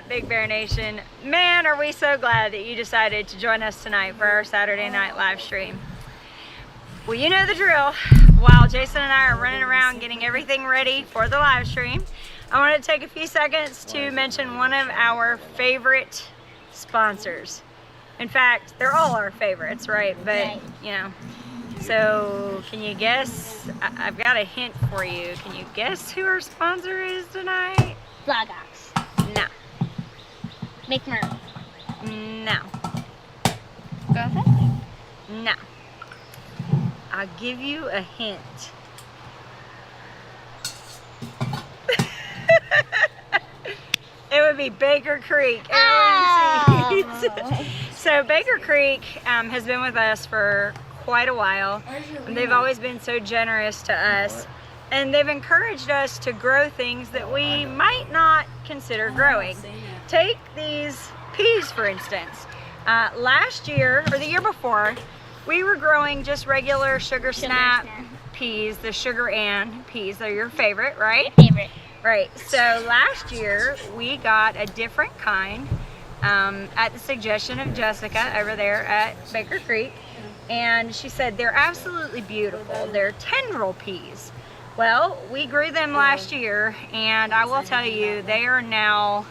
Big Bear Nation? Man, are we so glad that you decided to join us tonight for our Saturday night live stream. Well, you know the drill. While Jason and I are running around getting everything ready for the live stream, I want to take a few seconds to mention one of our favorite sponsors. In fact, they're all our favorites, right? But, you know, so can you guess? I've got a hint for you. Can you guess who our sponsor is tonight? Bloggox. No. McMurray. No. Go ahead. No. I'll give you a hint. It would be Baker Creek. Oh. So Baker Creek has been with us for quite a while. They've always been so generous to us, and they've encouraged us to grow things that we might not consider growing. Take these peas, for instance. Last year, or the year before, we were growing just regular sugar snap peas, the Sugar Ann peas. They're your favorite, right? My favorite. Right. So last year, we got a different kind at the suggestion of Jessica over there at Baker Creek. And she said they're absolutely beautiful. They're tendril peas. Well, we grew them last year, and I will tell you, they are now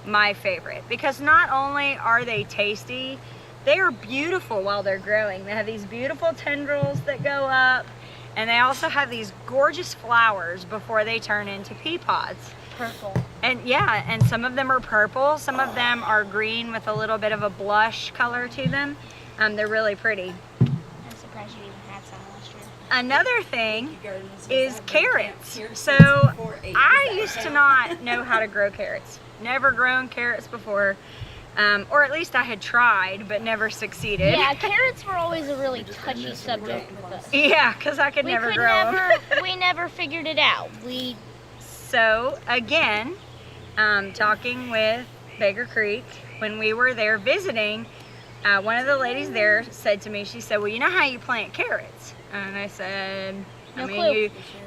my favorite, because not only are they tasty, they are beautiful while they're growing. They have these beautiful tendrils that go up, and they also have these gorgeous flowers before they turn into pea pods. Purple. And yeah, and some of them are purple, some of them are green with a little bit of a blush color to them. They're really pretty. I'm surprised you even had some last year. Another thing is carrots. So I used to not know how to grow carrots. Never grown carrots before. Or at least I had tried, but never succeeded. Yeah, carrots were always a really touchy subject with us. Yeah, because I could never grow them. We never figured it out. So, again, talking with Baker Creek, when we were there visiting, one of the ladies there said to me, she said, well, you know how you plant carrots? And I said,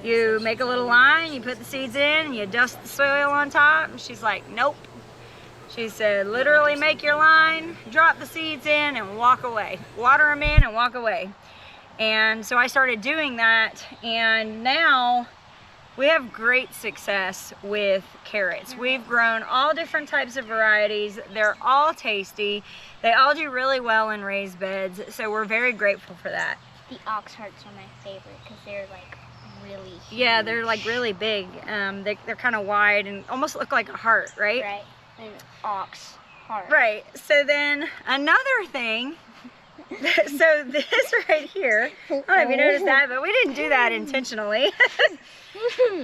you make a little line, you put the seeds in, and you dust the soil on top. And she's like, nope. She said, literally make your line, drop the seeds in, and walk away. Water them in and walk away. And so I started doing that, and now we have great success with carrots. We've grown all different types of varieties. They're all tasty. They all do really well in raised beds, so we're very grateful for that. The ox hearts are my favorite because they're like really huge. Yeah, they're like really big. They're kind of wide and almost look like a heart, right? Right. An ox heart. Right. So then another thing, so this right here, I don't know if you noticed that, but we didn't do that intentionally.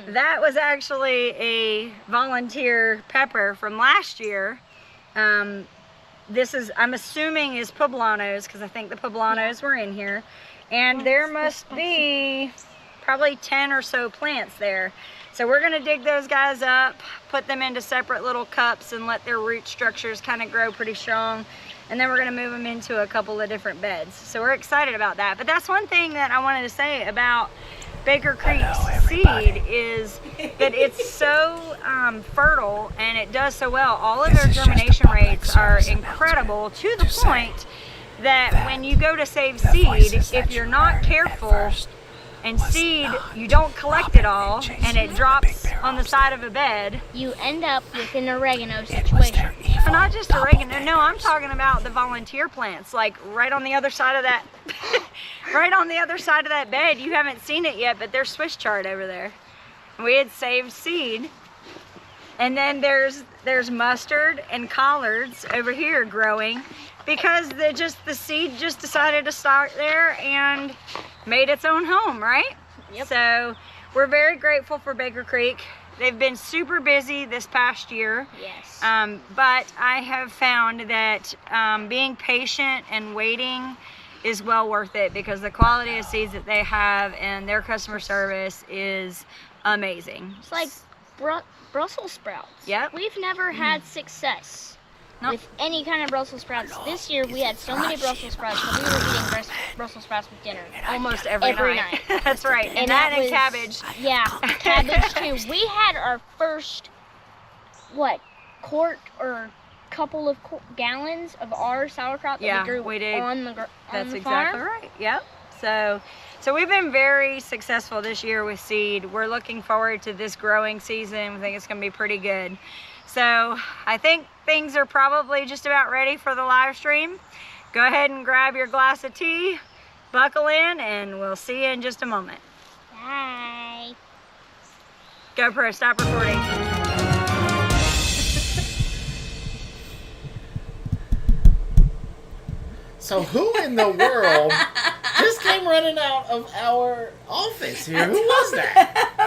That was actually a volunteer pepper from last year. This is, I'm assuming, is poblanos, because I think the poblanos were in here. And there must be probably 10 or so plants there. So we're going to dig those guys up, put them into separate little cups, and let their root structures kind of grow pretty strong. And then we're going to move them into a couple of different beds. So we're excited about that. But that's one thing that I wanted to say about Baker Creek's seed is that it's so fertile and it does so well. All of their germination rates are incredible, to the point that when you go to save seed, if you're not careful and seed, you don't collect it all and it drops on the side of a bed, you end up with an oregano situation. But not just oregano, no, I'm talking about the volunteer plants, like right on the other side of that right on the other side of that bed. You haven't seen it yet, but there's Swiss chard over there. We had saved seed. And then there's mustard and collards over here growing, because the seed just decided to start there and made its own home, right? Yep. So we're very grateful for Baker Creek. They've been super busy this past year. Yes. But I have found that being patient and waiting is well worth it, because the quality of seeds that they have and their customer service is amazing. It's like Brussels sprouts. Yep. We've never had success with any kind of Brussels sprouts. This year we had so many Brussels sprouts that we were eating Brussels sprouts with dinner. Almost every night. That's right. And that and cabbage. Yeah, cabbage too. We had our first, quart or couple of gallons of our sauerkraut that we grew on the That's the exactly farm. right. Yep. So we've been very successful this year with seed. We're looking forward to this growing season. We think it's going to be pretty good. So I think things are probably just about ready for the live stream. Go ahead and grab your glass of tea, buckle in, and we'll see you in just a moment. Bye. GoPro, stop recording. So who in the world just came running out of our office here? Who was that?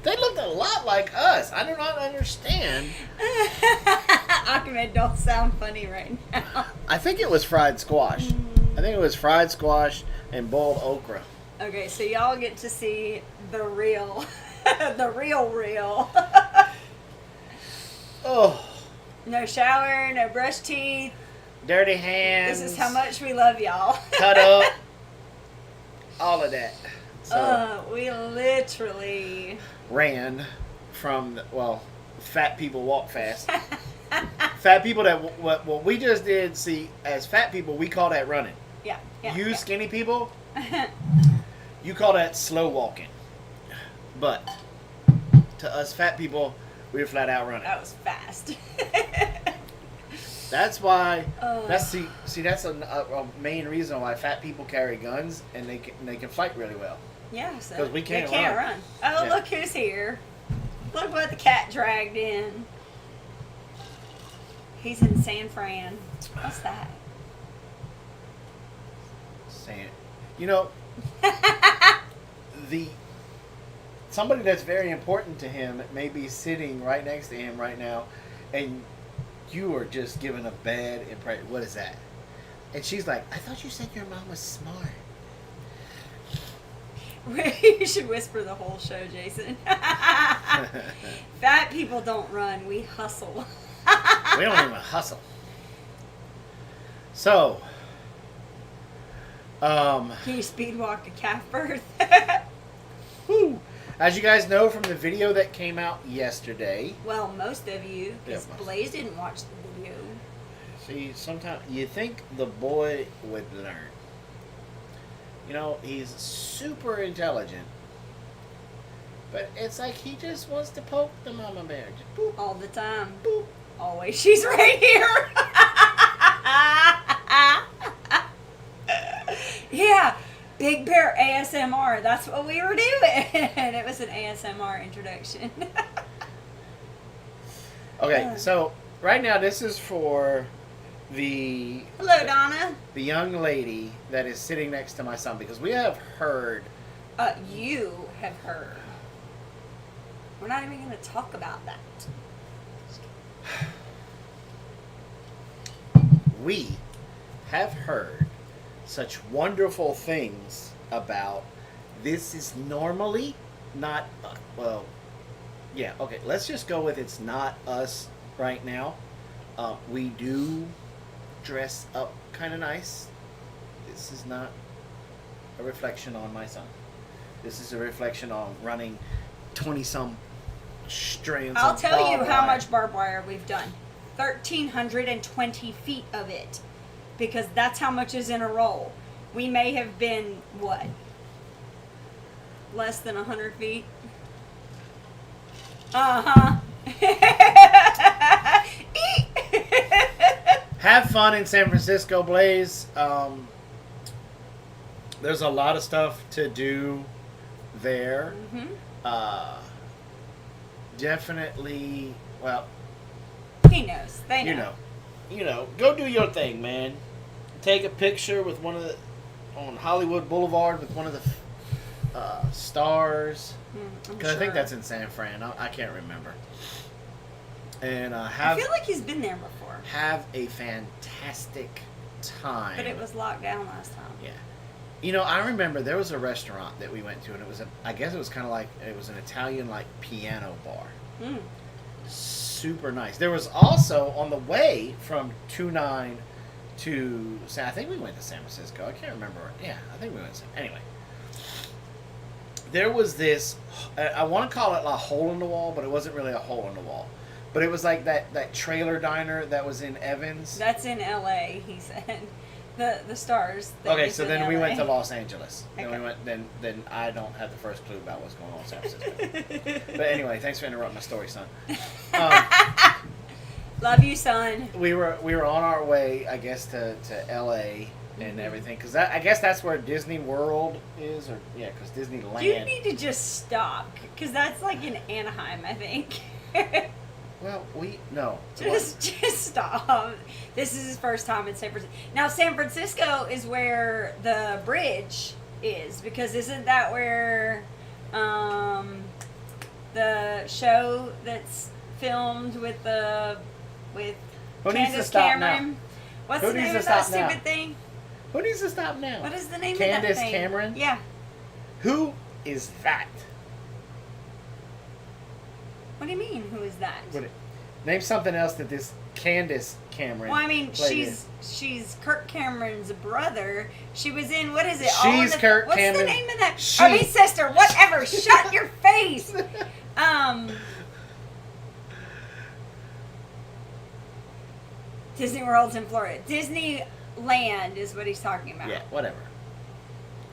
They looked a lot like us. I do not understand. Ahmed, don't sound funny right now. I think it was fried squash. I think it was fried squash and boiled okra. Okay, so y'all get to see the real, the real. Oh, No shower, no brush teeth. dirty hands. This is how much we love y'all. Cut up. All of that. So We literally ran from fat people walk fast. Fat people that what we just did. See, as fat people, we call that running. yeah. You skinny people, you call that slow walking. But to us fat people, we're flat out running. That was fast. That's why. That's a main reason why fat people carry guns and they can fight really well. Yeah, so 'Cause we can't they can't run. run. Oh, Yeah. look who's here. Look what the cat dragged in. He's in San Fran. What's that? Saying, somebody that's very important to him may be sitting right next to him right now, and you are just giving a bad impression. What is that? And she's like, I thought you said your mom was smart. You should whisper the whole show, Jason. Fat people don't run. We hustle. We don't even hustle. So, Can you speed walk a calf birth? whew. As you guys know from the video that came out yesterday, Well, most of you, because Yeah, most. Blaze didn't watch the video. see, sometimes you think the boy would learn. He's super intelligent. But it's like he just wants to poke the mama bear. Just boop, All the time. boop. Always. She's right here. Yeah. Big Bear ASMR. That's what we were doing. It was an ASMR introduction. Okay, so right now this is for the Hello, Donna. the young lady that is sitting next to my son, because we have heard You have heard. We're not even going to talk about that. we have heard such wonderful things about this. Is normally not okay, let's just go with it's not us right now. We do dress up kind of nice. This is not a reflection on my son. This is a reflection on running 20-some strands. I'll of tell you barbed how wire. much barbed wire we've done. 1,320 feet of it. Because that's how much is in a roll. We may have been, what? Less than 100 feet? Uh-huh. Have fun in San Francisco, Blaze. There's a lot of stuff to do there. Mm-hmm. Definitely, well, He knows. They know. Go do your thing, man. Take a picture with on Hollywood Boulevard with one of the stars. I'm Because I think sure. that's in San Fran. I can't remember. And I have feel like he's been there before. have a fantastic time. But it was locked down last time. Yeah. I remember there was a restaurant that we went to, and it was I guess it was kind of like, it was an Italian, like, piano bar. Mm. Super nice. There was also, on the way from 29 to, I think we went to San Francisco. I can't remember. Yeah, I think we went to anyway. There was this, I want to call it a hole in the wall, but it wasn't really a hole in the wall. But it was like that trailer diner that was in Evans. That's in LA, he said. The stars. Okay, so then we went to LA. Los Angeles. Okay. Then we went. Then I don't have the first clue about what's going on in San Francisco. But anyway, thanks for interrupting my story, son. Love you, son. We were on our way, I guess, to LA and everything, because I guess that's where Disney World is, or yeah, because Disneyland. You need to just stop, because that's like in Anaheim, I think. Well, no. Just stop. This is his first time in San Francisco. Now, San Francisco is where the bridge is, because isn't that where the show that's filmed with Who needs to Candace stop Cameron? now? What's Who the needs name to of that stop now? stupid thing? Who needs to stop now? What is the name of Candace that thing? Cameron? Yeah. Who is that? What do you mean? Who is that? Name something else that this Candace Cameron. Well, I mean, played she's Kirk Cameron's brother. She was in, what is it? She's Kirk what's Cameron. What's the name of that? She- I mean, sister, whatever. Shut your face. Disney World's in Florida. Disneyland is what he's talking about. Yeah, whatever.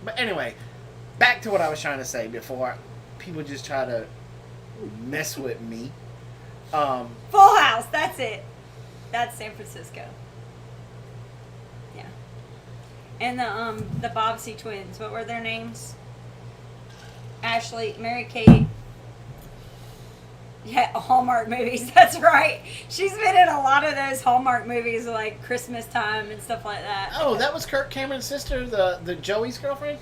But anyway, back to what I was trying to say before people just try to mess with me. Full House. That's it. That's San Francisco. Yeah. And the Bobbsey twins. What were their names? Ashley, Mary Kate. Yeah, Hallmark movies. That's right. She's been in a lot of those Hallmark movies, like Christmas time and stuff like that. Oh, that was Kirk Cameron's sister, the Joey's girlfriend?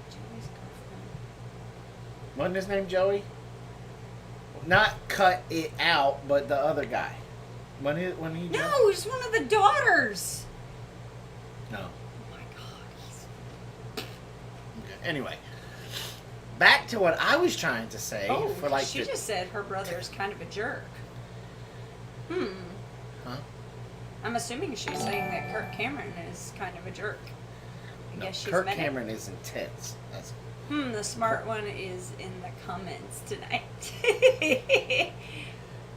Joey's girlfriend. Wasn't his name Joey? Not Cut It Out, but the other guy. When he No, he's one of the daughters. No. Oh my God. Okay. Anyway, back to what I was trying to say. Oh, for like she just said her brother's kind of a jerk. Huh? I'm assuming she's saying that Kirk Cameron is kind of a jerk. I guess she's Kirk meant it. Cameron is intense. That's The smart one is in the comments tonight.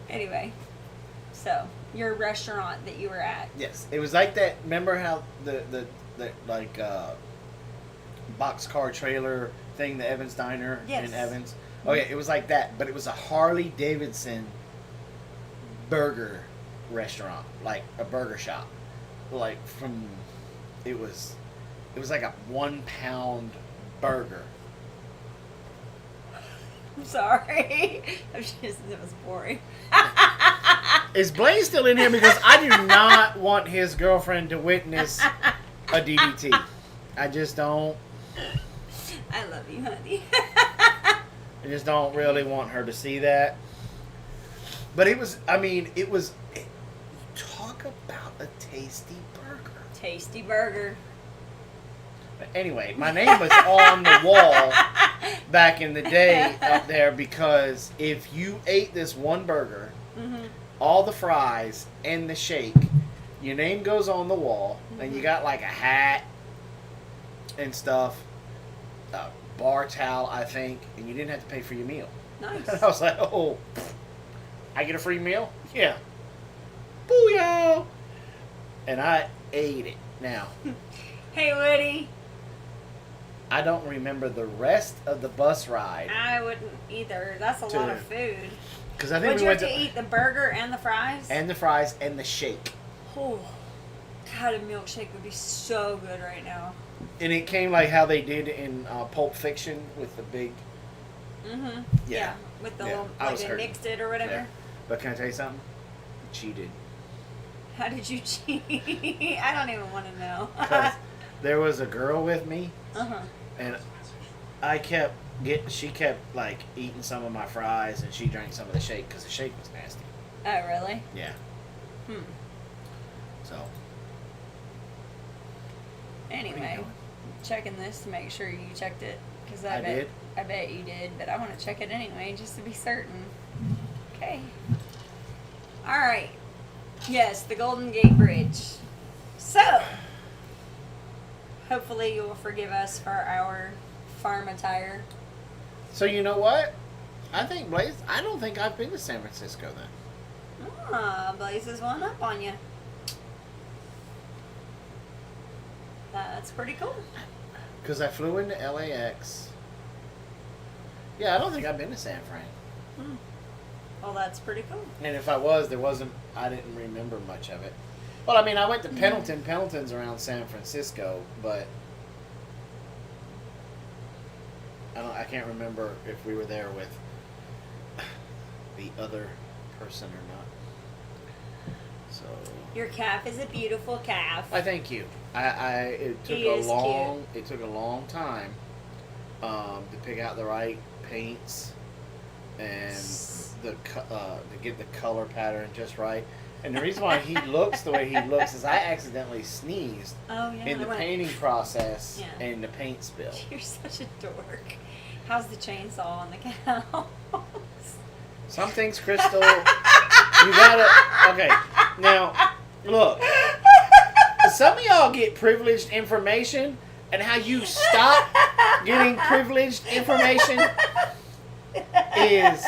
Anyway, so your restaurant that you were at. yes. It was like that. Remember how the like boxcar trailer thing, the Evans Diner Yes. in Evans? Oh yeah, it was like that, but it was a Harley Davidson burger restaurant, like a burger shop. Like it was like a 1 pound burger. I'm sorry. It was boring. Is Blaine still in here? Because I do not want his girlfriend to witness a DDT. I just don't. I love you, honey. I just don't really want her to see that. But it was. Talk about a tasty burger. Tasty burger. But anyway, my name was on the wall back in the day up there because if you ate this one burger, all the fries and the shake, your name goes on the wall, and you got like a hat and stuff, a bar towel, I think, and you didn't have to pay for your meal. Nice. And I was like, oh, I get a free meal? Yeah. Booyah! And I ate it. Now, Hey, Woody. I don't remember the rest of the bus ride. I wouldn't either. That's a lot of food. Because I think Would we you went have to eat the burger and the fries? and the fries and the shake. Oh, God, a milkshake would be so good right now. And it came like how they did in Pulp Fiction with the big... Yeah. With the little, I like was they hurting. mixed it or whatever. Yeah. But can I tell you something? Cheated. How did you cheat? I don't even want to know. Because there was a girl with me, Uh-huh. and she kept like eating some of my fries, and she drank some of the shake because the shake was nasty. Oh, really? Yeah. So. Anyway, checking this to make sure you checked it. Because I did? I bet you did, but I want to check it anyway just to be certain. Okay. All right. Yes, the Golden Gate Bridge. So, hopefully you will forgive us for our farm attire. So you know what? I don't think I've been to San Francisco then. Ah, Blaze one up on you. That's pretty cool. Because I flew into LAX. Yeah, I don't think I've been to San Fran. Well, that's pretty cool. And if I was, I didn't remember much of it. Well, I mean, I went to Pendleton. Pendleton's around San Francisco, but I can't remember if we were there with the other person or not. So Your calf is a beautiful calf. I thank you. It took a long time to pick out the right paints and to get the color pattern just right. And the reason why he looks the way he looks is I accidentally sneezed in the painting process and the paint spill. You're such a dork. How's the chainsaw on the cow? Some things, Crystal, you gotta. Okay, now look. Some of y'all get privileged information, and how you stop getting privileged information is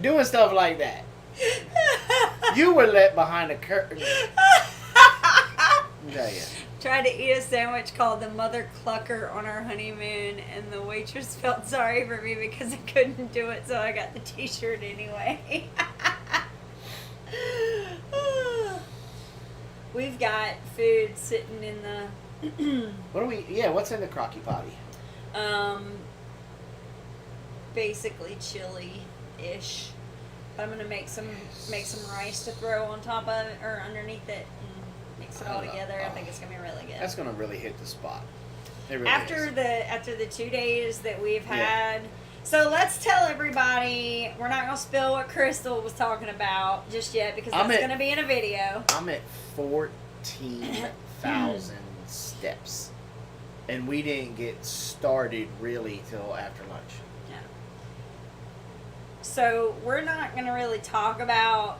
doing stuff like that. You were let behind the curtain. Yeah. Tried to eat a sandwich called the Mother Clucker on our honeymoon, and the waitress felt sorry for me because I couldn't do it, so I got the t-shirt anyway. We've got food sitting in the... What's in the crocky potty? Basically chili-ish. I'm gonna make some rice to throw on top of it or underneath it and mix it all together. I think it's gonna be really good. That's gonna really hit the spot. It really after is. the 2 days that we've had. So let's tell everybody, we're not gonna spill what Crystal was talking about just yet because that's gonna be in a video. I'm at 14,000 steps, and we didn't get started really till after lunch. So we're not going to really talk about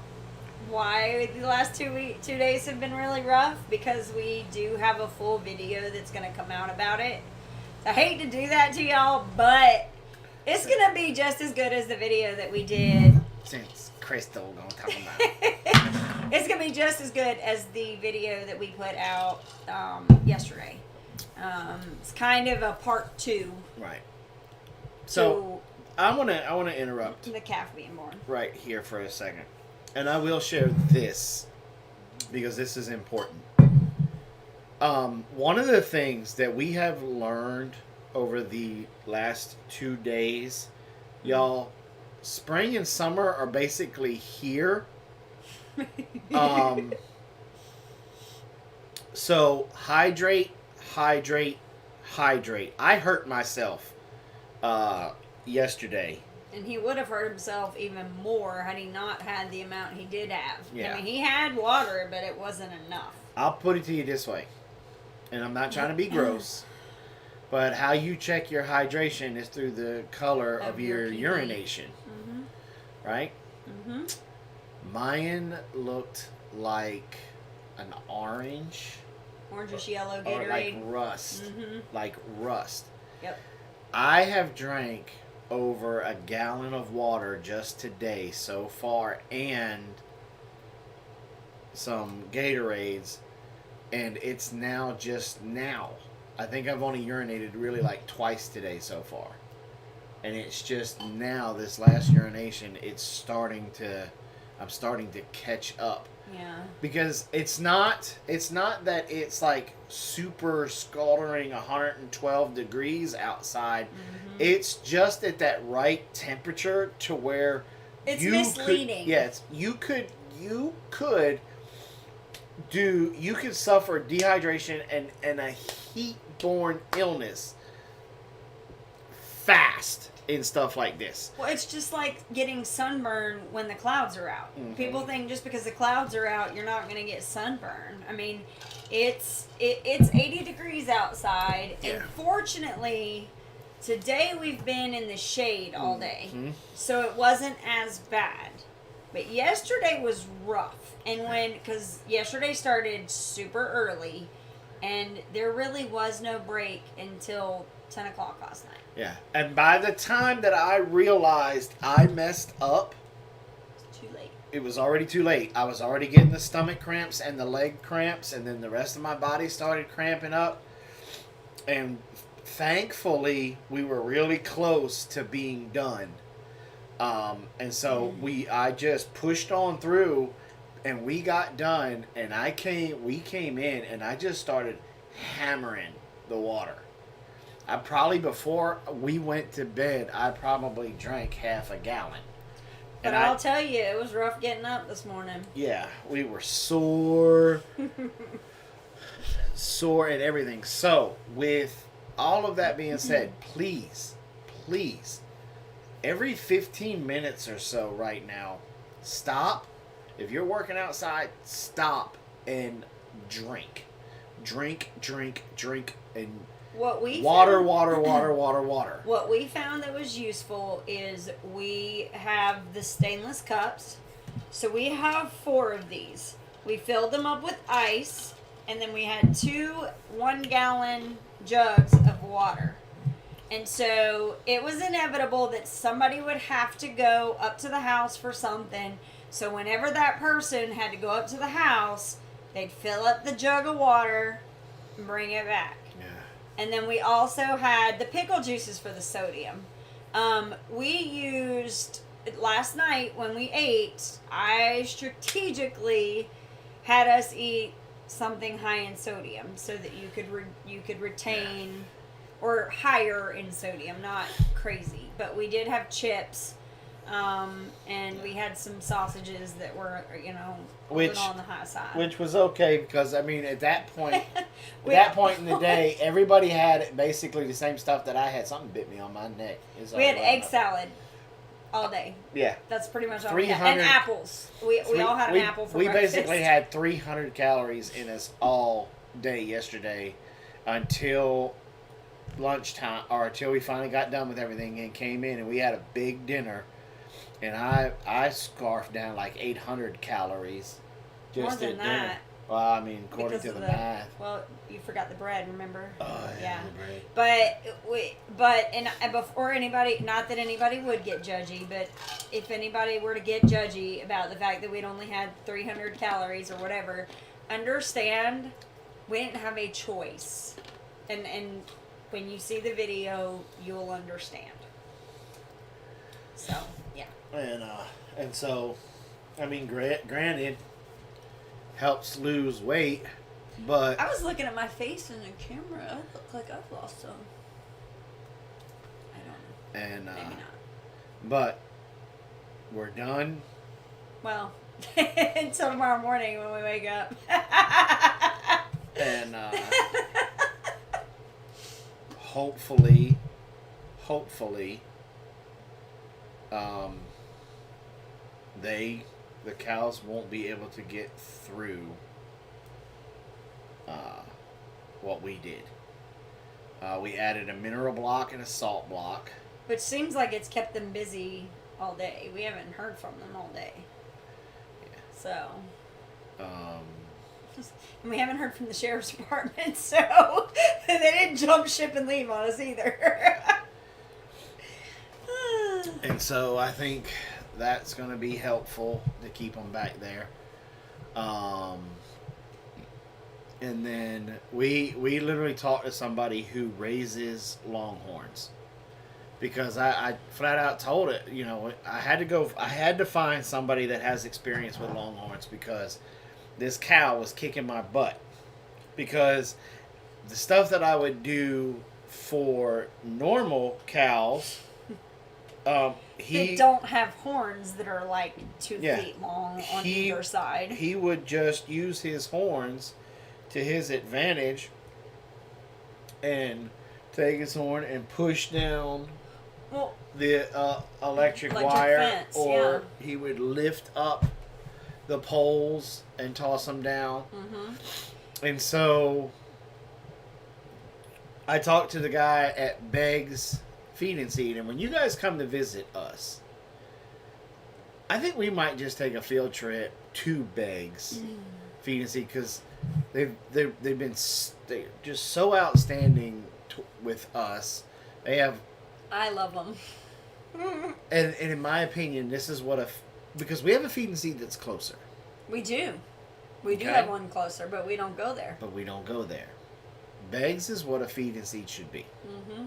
why the last 2 days have been really rough because we do have a full video that's going to come out about it. I hate to do that to y'all, but it's going to be just as good as the video that we did. Since Crystal gonna talk about it. It's going to be just as good as the video that we put out yesterday. It's kind of a part 2. Right. So I want to interrupt the calf being born right here for a second, and I will share this because this is important. One of the things that we have learned over the last 2 days, y'all, spring and summer are basically here. So hydrate. I hurt myself yesterday. And he would have hurt himself even more had he not had the amount he did have. Yeah. I mean, he had water, but it wasn't enough. I'll put it to you this way, and I'm not trying to be gross, but how you check your hydration is through the color of your urination. Mm-hmm. Right? Mm-hmm. Mine looked like an orange. Orangish yellow Gatorade. Or like rust. Mm-hmm. Like rust. Yep. I have drank over a gallon of water just today so far, and some Gatorades, and it's now just now. I think I've only urinated really like twice today so far, and it's just now this last urination. I'm starting to catch up. Yeah. Because it's not that it's like super scalding 112 degrees outside. Mm-hmm. It's just at that right temperature to where it's misleading. You could suffer dehydration and a heat-borne illness fast in stuff like this. Well, it's just like getting sunburn when the clouds are out. Mm-hmm. People think just because the clouds are out, you're not going to get sunburn. I mean, it's 80 degrees outside, and fortunately, today we've been in the shade all day, so it wasn't as bad. But yesterday was rough, and because yesterday started super early, and there really was no break until 10 o'clock last night. Yeah, and by the time that I realized I messed up, too late. It was already too late. I was already getting the stomach cramps and the leg cramps, and then the rest of my body started cramping up. And thankfully, we were really close to being done. And so I just pushed on through, and we got done. And we came in, and I just started hammering the water. Before we went to bed, I probably drank half a gallon. But I'll tell you, it was rough getting up this morning. Yeah, we were sore. Sore and everything. So, with all of that being said, please, every 15 minutes or so right now, stop. If you're working outside, stop and drink. Drink, and water. What we found that was useful is we have the stainless cups. So we have 4 of these. We filled them up with ice, and then we had 2 1-gallon jugs of water. And so it was inevitable that somebody would have to go up to the house for something. So whenever that person had to go up to the house, they'd fill up the jug of water and bring it back. And then we also had the pickle juices for the sodium. We used, last night when we ate, I strategically had us eat something high in sodium so that you could retain, or higher in sodium, not crazy. But we did have chips, and we had some sausages that were, a little on the high side. Which was okay, because, I mean, at that point... At that point in the day, everybody had basically the same stuff that I had. Something bit me on my neck. We had egg salad all day. Yeah. That's pretty much all we had. And apples. We all had an apple for breakfast. We basically had 300 calories in us all day yesterday until lunchtime, or until we finally got done with everything and came in, and we had a big dinner. And I scarfed down like 800 calories just More than at dinner. that. Well, I mean, according to the math. Well, you forgot the bread, remember? Oh, yeah. The bread. But before anybody, not that anybody would get judgy, but if anybody were to get judgy about the fact that we'd only had 300 calories or whatever, understand we didn't have a choice. And when you see the video, you'll understand. So, yeah. And so, I mean, granted, helps lose weight, but... I was looking at my face in the camera. I look like I've lost some. I don't know. And, maybe not. But, we're done. Well, until tomorrow morning when we wake up. And, hopefully, the cows won't be able to get through what we did. We added a mineral block and a salt block. Which seems like it's kept them busy all day. We haven't heard from them all day. Yeah. So. And we haven't heard from the sheriff's department, so they didn't jump ship and leave on us either. And so I think that's going to be helpful to keep them back there. And then we literally talked to somebody who raises longhorns, because I flat out told it, I had to find somebody that has experience with longhorns, because this cow was kicking my butt. Because the stuff that I would do for normal cows, they don't have horns that are like 2 feet long on either side. He would just use his horns to his advantage and take his horn and push down the electric wire, fence, or he would lift up the poles and toss them down. Mm-hmm. And so I talked to the guy at Beggs Feed and Seed, and when you guys come to visit us, I think we might just take a field trip to Beggs Feed and Seed, because they're just so outstanding with us. I love them. and in my opinion, this is what because we have a feeding seed that's closer. We do. We do Okay. have one closer, but we don't go there. But we don't go there. Begs is what a feeding seed should be. Mm-hmm.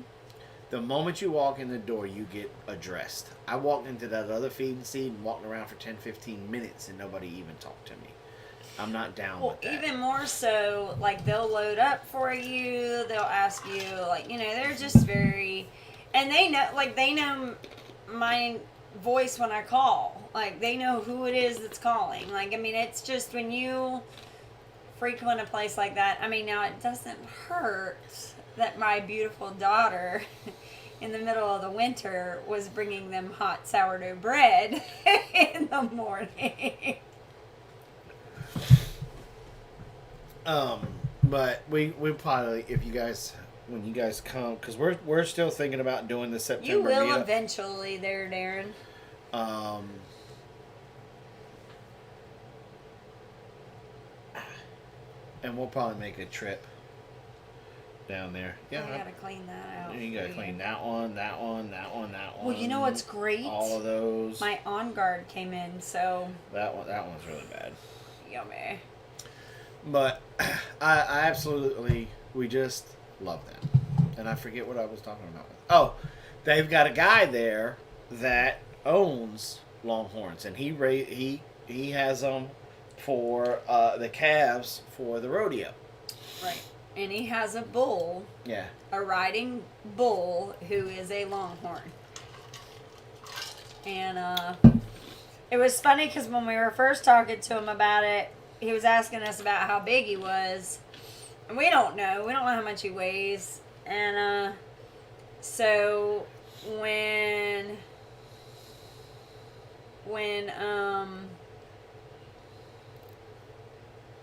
The moment you walk in the door, you get addressed. I walked into that other feeding seed and walked around for 10, 15 minutes and nobody even talked to me. I'm not down with that. Even more so, like, they'll load up for you. They'll ask you, like, you know, they're just very... And they know my voice when I call. Like, they know who it is that's calling. Like, I mean, it's just when you frequent a place like that. I mean, now it doesn't hurt that my beautiful daughter in the middle of the winter was bringing them hot sourdough bread in the morning. But we probably, if you guys, when you guys come, because we're still thinking about doing the September You will meetup. eventually there, Darren. And we'll probably make a trip down there. Yeah, I gotta clean that out. you gotta for clean that one, that one, that one, that one. Well, you know what's great? All of those. My on guard came in, so That one's really bad. yummy. But I absolutely, we just love them. And I forget what I was talking about. Oh, they've got a guy there that owns Longhorns, and he has them for the calves for the rodeo. Right. And he has a bull, Yeah. a riding bull, who is a Longhorn. And it was funny because when we were first talking to him about it, he was asking us about how big he was. And we don't know. We don't know how much he weighs. And so when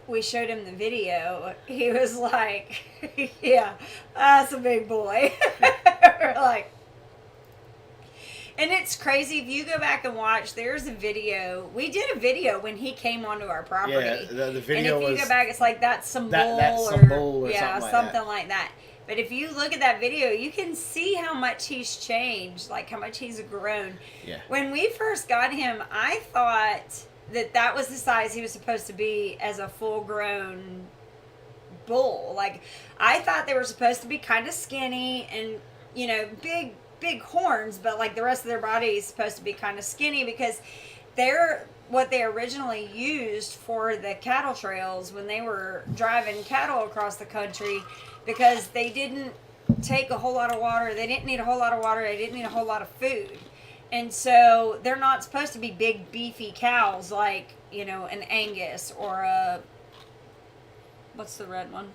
we showed him the video, he was like, yeah, that's a big boy. We're like, and it's crazy. If you go back and watch, there's a video. We did a video when he came onto our property. Yeah, the video and if was... you go back, it's like that's some bull that's or, some bull or yeah, something like that. But if you look at that video, you can see how much he's changed, like how much he's grown. Yeah. When we first got him, I thought that was the size he was supposed to be as a full-grown bull. Like, I thought they were supposed to be kind of skinny and, you know, big horns, but like the rest of their body is supposed to be kind of skinny because they're what they originally used for the cattle trails when they were driving cattle across the country, because they didn't take a whole lot of water. They didn't need a whole lot of water. They didn't need a whole lot of food. And so they're not supposed to be big, beefy cows like, you know, an Angus or a, what's the red one?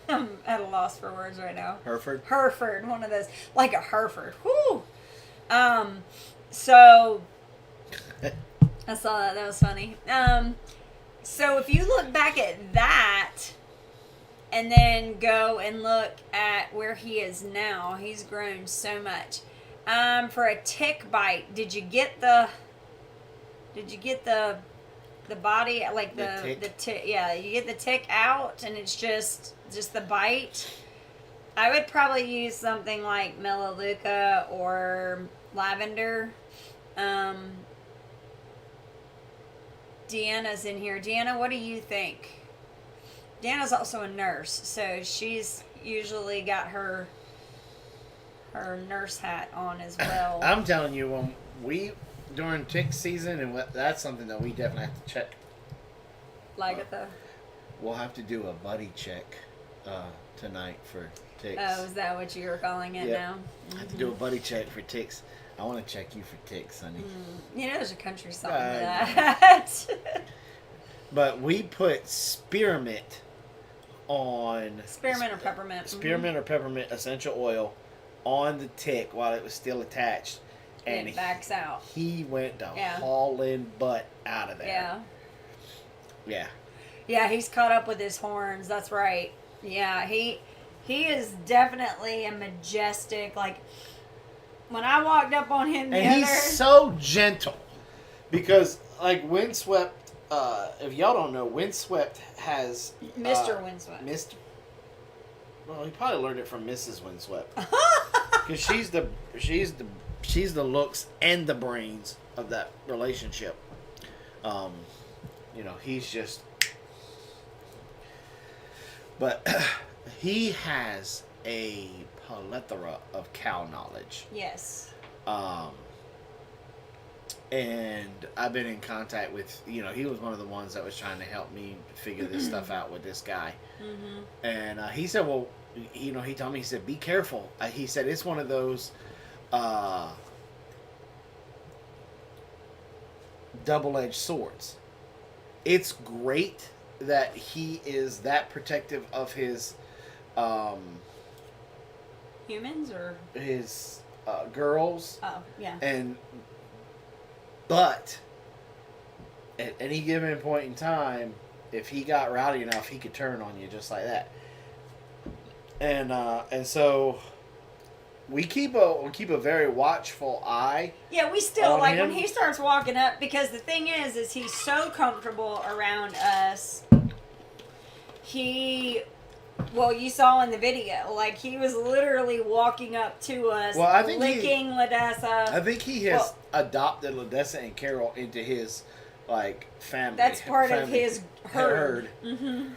I'm at a loss for words right now. Hereford, one of those, like a Hereford. Whoo! So I saw that was funny. So if you look back at that and then go and look at where he is now, he's grown so much. For a tick bite, did you get the body, like the tick? Yeah, you get the tick out and it's just the bite. I would probably use something like Melaleuca or lavender. Deanna's in here. Deanna, what do you think? Deanna's also a nurse, so she's usually got her nurse hat on as well. I'm telling you, when we during tick season, and that's something that we definitely have to check. We'll have to do a buddy check tonight for ticks. Oh, is that what you were calling it now? Mm-hmm. I have to do a buddy check for ticks. I want to check you for ticks, honey. You know, there's a country song for that. But we put spearmint on... Spearmint or peppermint. Spearmint or peppermint essential oil on the tick while it was still attached. And it backs out. He went to hauling butt out of there. Yeah. Yeah. Yeah, he's caught up with his horns. That's right. Yeah, he is definitely a majestic, like... When I walked up on him he's so gentle. Because, like, Windswept, if y'all don't know, Windswept has... Mr. Windswept. Well, he probably learned it from Mrs. Windswept. Because she's the she's the looks and the brains of that relationship. You know, he's just, but he has a plethora of cow knowledge. Yes. And I've been in contact with, you know, he was one of the ones that was trying to help me figure this stuff out with this guy. Mm-hmm. And he said, well, you know, he told me, he said, be careful. He said, it's one of those double-edged swords. It's great that he is that protective of his humans or his girls. Oh, yeah. But at any given point in time, if he got rowdy enough, he could turn on you just like that. And so we keep a very watchful eye. Yeah, we still like him. when he starts walking up, because the thing is he's so comfortable around us. Well, you saw in the video, like he was literally walking up to us, licking Ladessa. I think he has adopted Ladessa and Carol into his like family. That's part of his herd. Mm-hmm.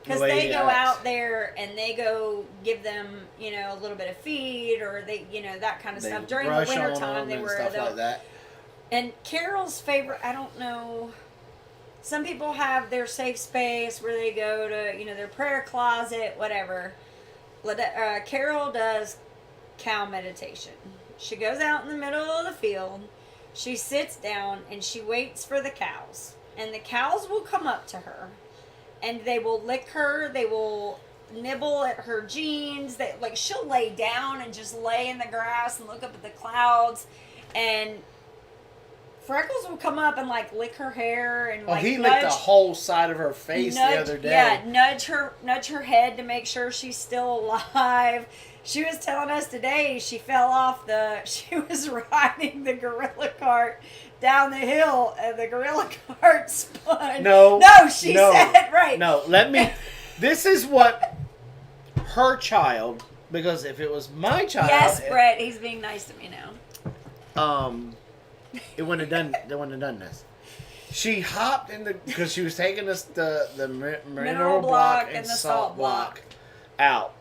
Because they go out there and they go give them, you know, a little bit of feed or they, you know, that kind of stuff. During the winter time, they were stuff like that. And Carol's favorite, I don't know. Some people have their safe space where they go to, you know, their prayer closet, whatever. Carol does cow meditation. She goes out in the middle of the field. She sits down and she waits for the cows. And the cows will come up to her. And they will lick her. They will nibble at her jeans. She'll lay down and just lay in the grass and look up at the clouds. And Freckles will come up and like lick her hair and like he licked the whole side of her face the other day. Yeah, nudge her head to make sure she's still alive. She was telling us today she fell off she was riding the gorilla cart down the hill and the gorilla cart spun. No, she said right. No, this is what her child, because if it was my child. Yes, Brett, he's being nice to me now. It wouldn't have done this. She hopped because she was taking us the mineral block and the salt block out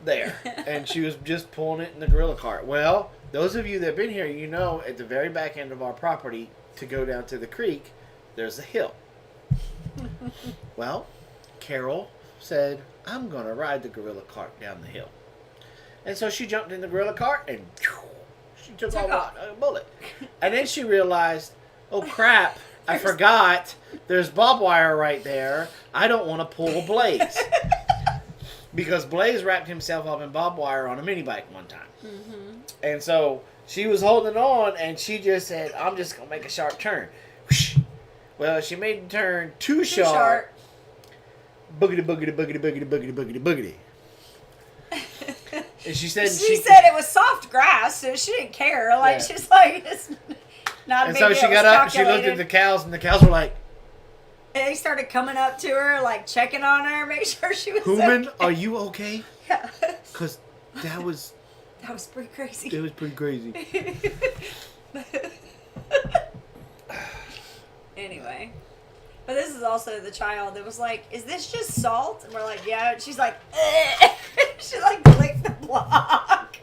there. And she was just pulling it in the gorilla cart. Well, those of you that have been here, you know at the very back end of our property to go down to the creek, there's a hill. Well, Carol said, I'm going to ride the gorilla cart down the hill. And so she jumped in the gorilla cart and she took off a bullet. And then she realized, oh crap, I forgot there's barbed wire right there. I don't want to pull Blaze. Because Blaze wrapped himself up in barbed wire on a mini bike one time. Mm-hmm. And so she was holding on and she just said, I'm just going to make a sharp turn. Whoosh. Well, she made the turn too sharp. Boogity, boogity, boogity, boogity, boogity, boogity, boogity. And she said it was soft grass, so she didn't care. Like, she's like, it's not a big deal. And so she got up and she looked at the cows, and the cows were like, and they started coming up to her, like checking on her, make sure she was Human, okay. Are you okay? Yeah. Because that was pretty crazy. It was pretty crazy. Anyway. But this is also the child that was like, is this just salt? And we're like, yeah. And she's like, she like licked the block.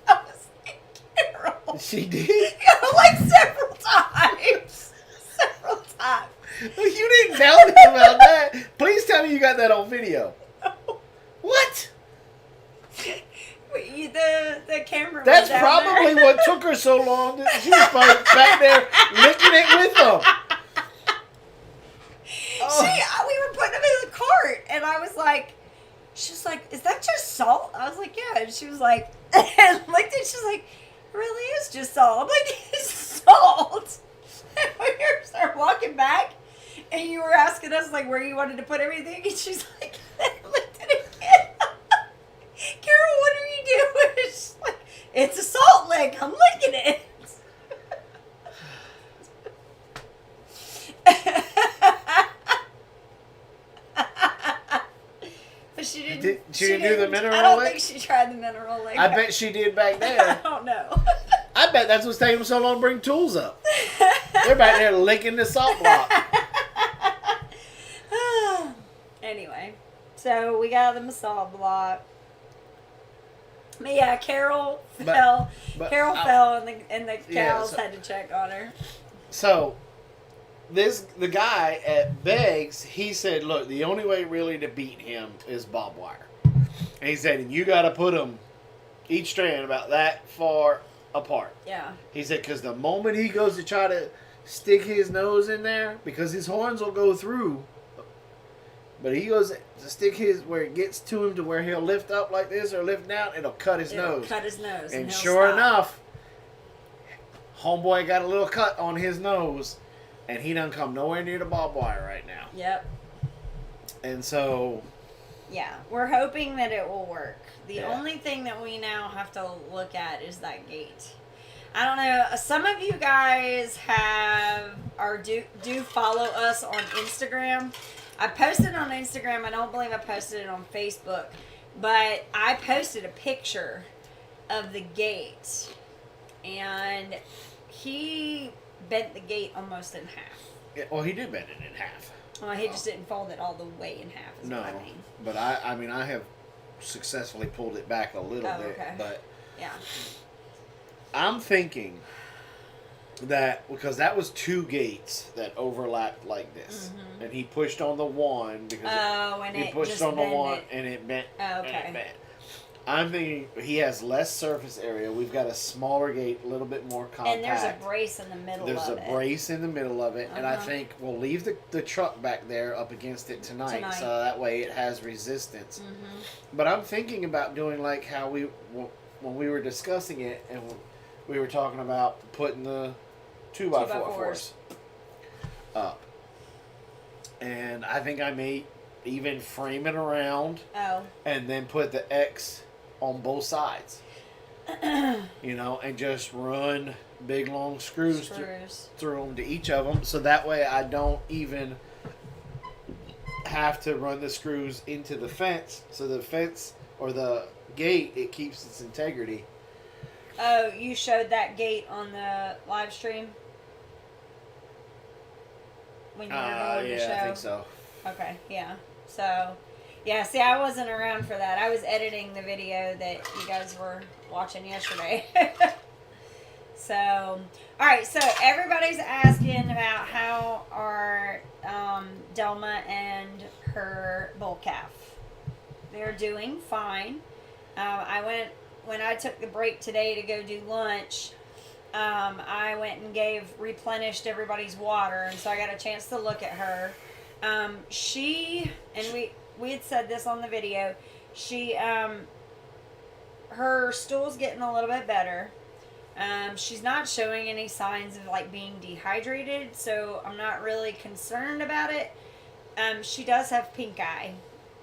I was like, Carol. She did? Yeah, like several times. Several times. You didn't tell me about that. Please tell me you got that on video. No. What? The camera. That's was probably there. what took her so long. She was probably back there licking it with them. We were putting them in the cart, and I was like, she's like, is that just salt? I was like, yeah. And she was like, and licked it. She's like, it really is just salt. I'm like, it's salt. And we started walking back, and you were asking us like where you wanted to put everything, and she's like, licked it again. Carol, what are you doing? She's like, it's a salt lick. I'm licking it. But she didn't. She didn't do the mineral lick? I don't think she tried the mineral lick. I bet she did back there. I don't know. I I bet that's what's taking them so long to bring tools up. They're back there licking the salt block. Anyway, so we got the salt block. But yeah, Carol fell. Carol fell, and the cows had to check on her. So, the guy at Beggs, he said, look, the only way really to beat him is barbed wire. And he said, and you got to put them each strand about that far apart. Yeah. He said, because the moment he goes to try to stick his nose in there, because his horns will go through, but he goes to stick his, where it gets to him to where he'll lift up like this or lift down, it'll cut his nose. Cut his nose. And sure enough, homeboy got a little cut on his nose, and he done come nowhere near the barbed wire right now. Yep. And so... yeah, we're hoping that it will work. The only thing that we now have to look at is that gate. I don't know. Some of you guys do follow us on Instagram. I posted on Instagram. I don't believe I posted it on Facebook, but I posted a picture of the gate, and he bent the gate almost in half. Yeah, well, he did bend it in half. Well, he just didn't fold it all the way in half. Is what I mean. But I mean, I have successfully pulled it back a little bit. Okay. But yeah, I'm thinking that because that was two gates that overlapped like this, and he pushed on the one because he pushed on the one and it bent. Oh, okay. And it bent. I'm thinking he has less surface area. We've got a smaller gate, a little bit more compact. And there's a brace in the middle of it. There's a brace in the middle of it, and I think we'll leave the truck back there up against it tonight. So that way it has resistance. But I'm thinking about doing like how when we were discussing it, and we were talking about putting the 2x4 force up. And I think I may even frame it around and then put the X on both sides, you know, and just run big long screws through them to each of them, so that way I don't even have to run the screws into the fence. So the fence or the gate, it keeps its integrity. Oh, you showed that gate on the live stream when you were going to show? I think so. Okay, yeah. So, yeah, see, I wasn't around for that. I was editing the video that you guys were watching yesterday. So, all right, so everybody's asking about how are Delma and her bull calf. They're doing fine. When I took the break today to go do lunch, I went and replenished everybody's water, and so I got a chance to look at her. We had said this on the video, her stool's getting a little bit better. She's not showing any signs of like being dehydrated, so I'm not really concerned about it. She does have pink eye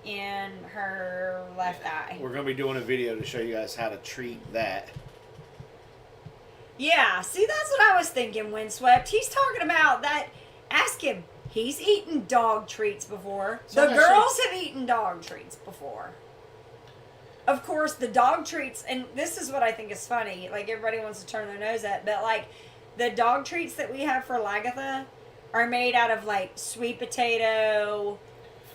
in her left eye. We're going to be doing a video to show you guys how to treat that. Yeah, see, that's what I was thinking, Windswept. He's talking about that. Ask him. He's eaten dog treats before. The girls have eaten dog treats before. Of course, the dog treats, and this is what I think is funny, like everybody wants to turn their nose at, but like the dog treats that we have for Lagatha are made out of like sweet potato,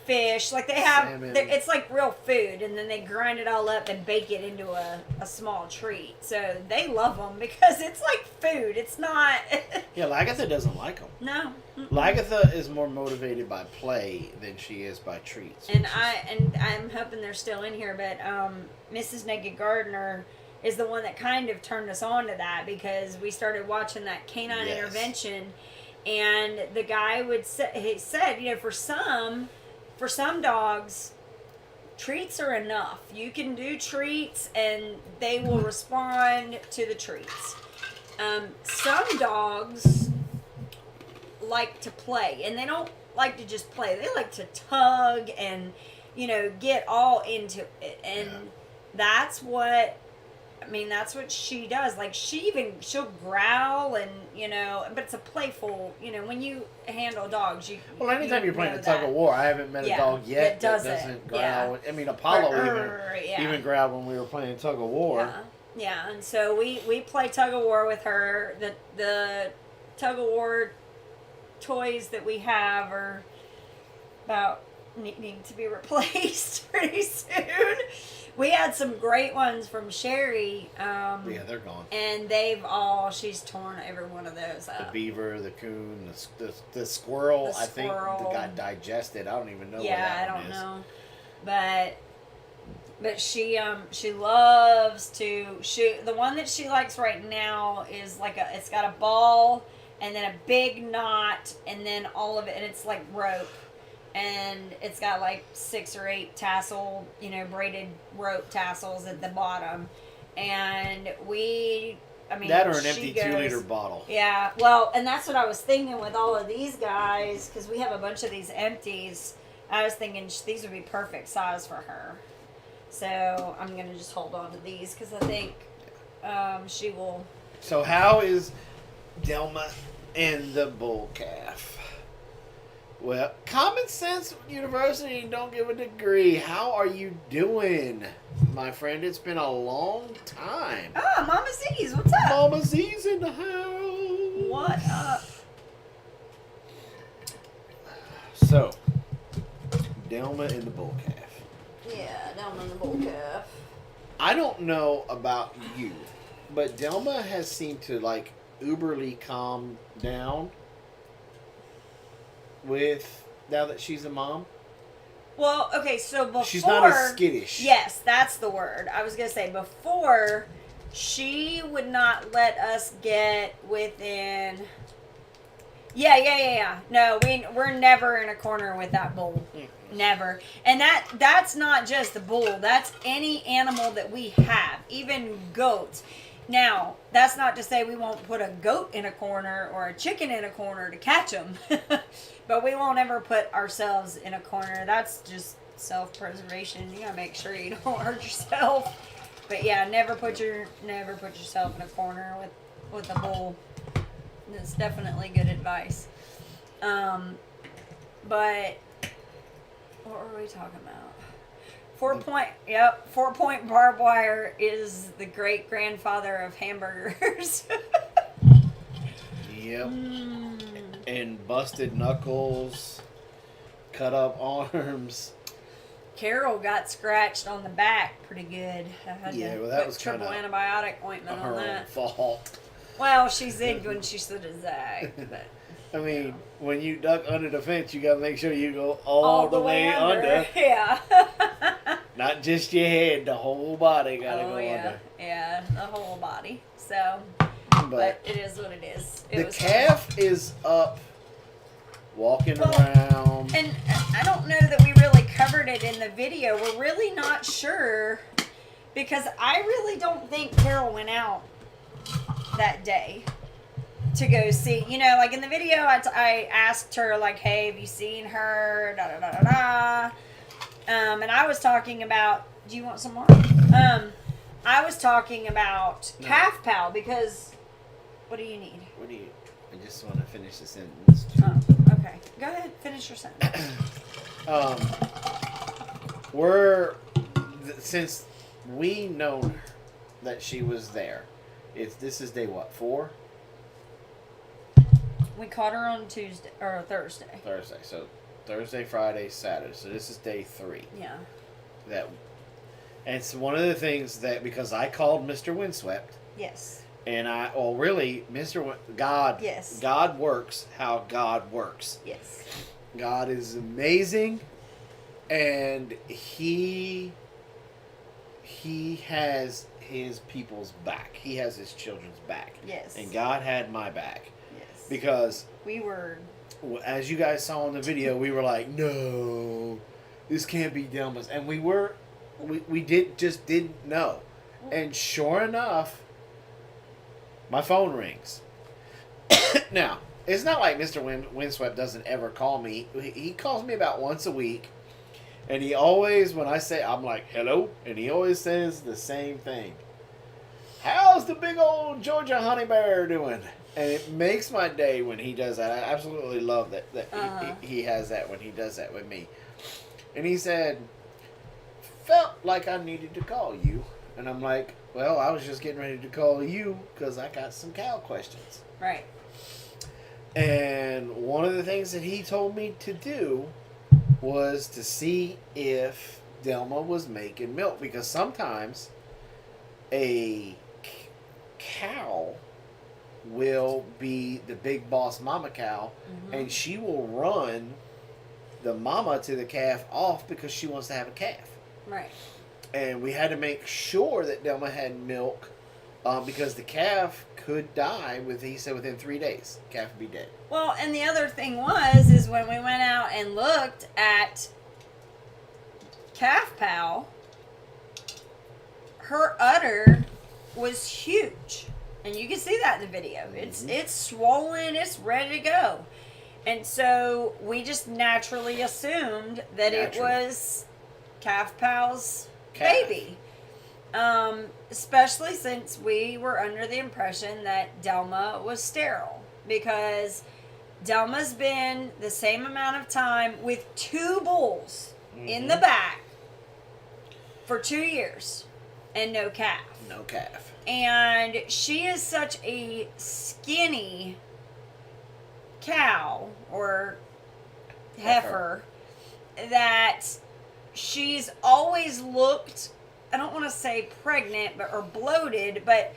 fish, like they have, it's like real food, and then they grind it all up and bake it into a small treat. So they love them because it's like food. It's not. Yeah, Lagatha doesn't like them. No. Lagatha is more motivated by play than she is by treats. And I'm hoping they're still in here, but Mrs. Naked Gardener is the one that kind of turned us on to that because we started watching that Canine Intervention, and the guy he said, you know, for some dogs, treats are enough. You can do treats and they will respond to the treats. Some dogs like to play, and they don't like to just play. They like to tug and, you know, get all into it. And that's what she does. Like, she'll growl and, you know, but it's a playful, you know, when you handle dogs, well, anytime you're playing the tug of war, I haven't met a dog yet that doesn't growl. I mean, Apollo even growled when we were playing tug of war. Yeah, and so we play tug of war with her. The tug of war toys that we have are about needing to be replaced pretty soon. We had some great ones from Sherry. Yeah, they're gone. And she's torn every one of those up. The beaver, the coon, the squirrel, The I think squirrel. got digested. I don't even know what Yeah, that I one don't is. know. But she loves to shoot. The one that she likes right now is it's got a ball and then a big knot and then all of it, and it's like rope. And it's got like 6 or 8 tassel, braided rope tassels at the bottom. And that or an empty 2-liter bottle. Yeah, well, and that's what I was thinking with all of these guys, because we have a bunch of these empties. I was thinking these would be perfect size for her. So I'm going to just hold on to these, because I think she will. So how is Delma and the bull calf? Well, Common Sense University don't give a degree. How are you doing, my friend? It's been a long time. Oh, Mama Z's, what's up? Mama Z's in the house. What up? So, Delma and the bull calf. Yeah, down on the bull calf. I don't know about you, but Delma has seemed to uberly calm down now that she's a mom. Well, okay, so before... She's not as skittish. Yes, that's the word. I was going to say, before, she would not let us get within... Yeah. No, we're never in a corner with that bull. Never. And that's not just the bull. That's any animal that we have, even goats. Now, that's not to say we won't put a goat in a corner or a chicken in a corner to catch them. But we won't ever put ourselves in a corner. That's just self-preservation. You gotta make sure you don't hurt yourself. But yeah, never put yourself in a corner with a bull. That's definitely good advice. But what were we talking about? 4-point barbed wire is the great grandfather of hamburgers. Yep. And busted knuckles, cut up arms. Carol got scratched on the back pretty good. I had to that put was triple kinda antibiotic ointment her on own that. fault. Well, she zigged when she should have zagged, but I mean, when you duck under the fence, you gotta make sure you go all the way under. Yeah. Not just your head, the whole body gotta go under. Yeah, the whole body. So, but it is what it is. The calf is up, walking around. And I don't know that we really covered it in the video. We're really not sure, because I really don't think Carol went out that day to go see. In the video, I asked her, hey, have you seen her? Da-da-da-da-da. And I was talking about, do you want some more? I was talking about Calf Pal, because, what do you need? I just want to finish the sentence. Oh, okay. Go ahead, finish your sentence. Since we know that she was there, this is day what, 4? We caught her on Thursday. Thursday. So Thursday, Friday, Saturday. So this is day 3. Yeah. And it's one of the things that, because I called Mr. Windswept. Yes. And God. Yes. God works how God works. Yes. God is amazing, and He has His people's back. He has His children's back. Yes. And God had my back. Yes. Because we were, as you guys saw in the video, we were like, no, this can't be Delma's, and we didn't know, and sure enough, my phone rings. Now, it's not like Mr. Windswept doesn't ever call me. He calls me about once a week. And he always, when I say, I'm like, hello. And he always says the same thing. How's the big old Georgia honey bear doing? And it makes my day when he does that. I absolutely love that he has that when he does that with me. And he said, felt like I needed to call you. And I'm like, Well, I was just getting ready to call you because I got some cow questions. Right. And one of the things that he told me to do was to see if Delma was making milk, because sometimes a cow will be the big boss mama cow, and she will run the mama to the calf off because she wants to have a calf. Right. And we had to make sure that Delma had milk, because the calf could die he said within 3 days. The calf would be dead. Well, and the other thing is when we went out and looked at Calf Pal, her udder was huge. And you can see that in the video. It's swollen, it's ready to go. And so we just naturally assumed that it was Calf Pal's baby. Especially since we were under the impression that Delma was sterile. Because Delma's been the same amount of time with 2 bulls in the back for 2 years and no calf. No calf. And she is such a skinny cow or heifer that she's always looked, I don't want to say pregnant or bloated, but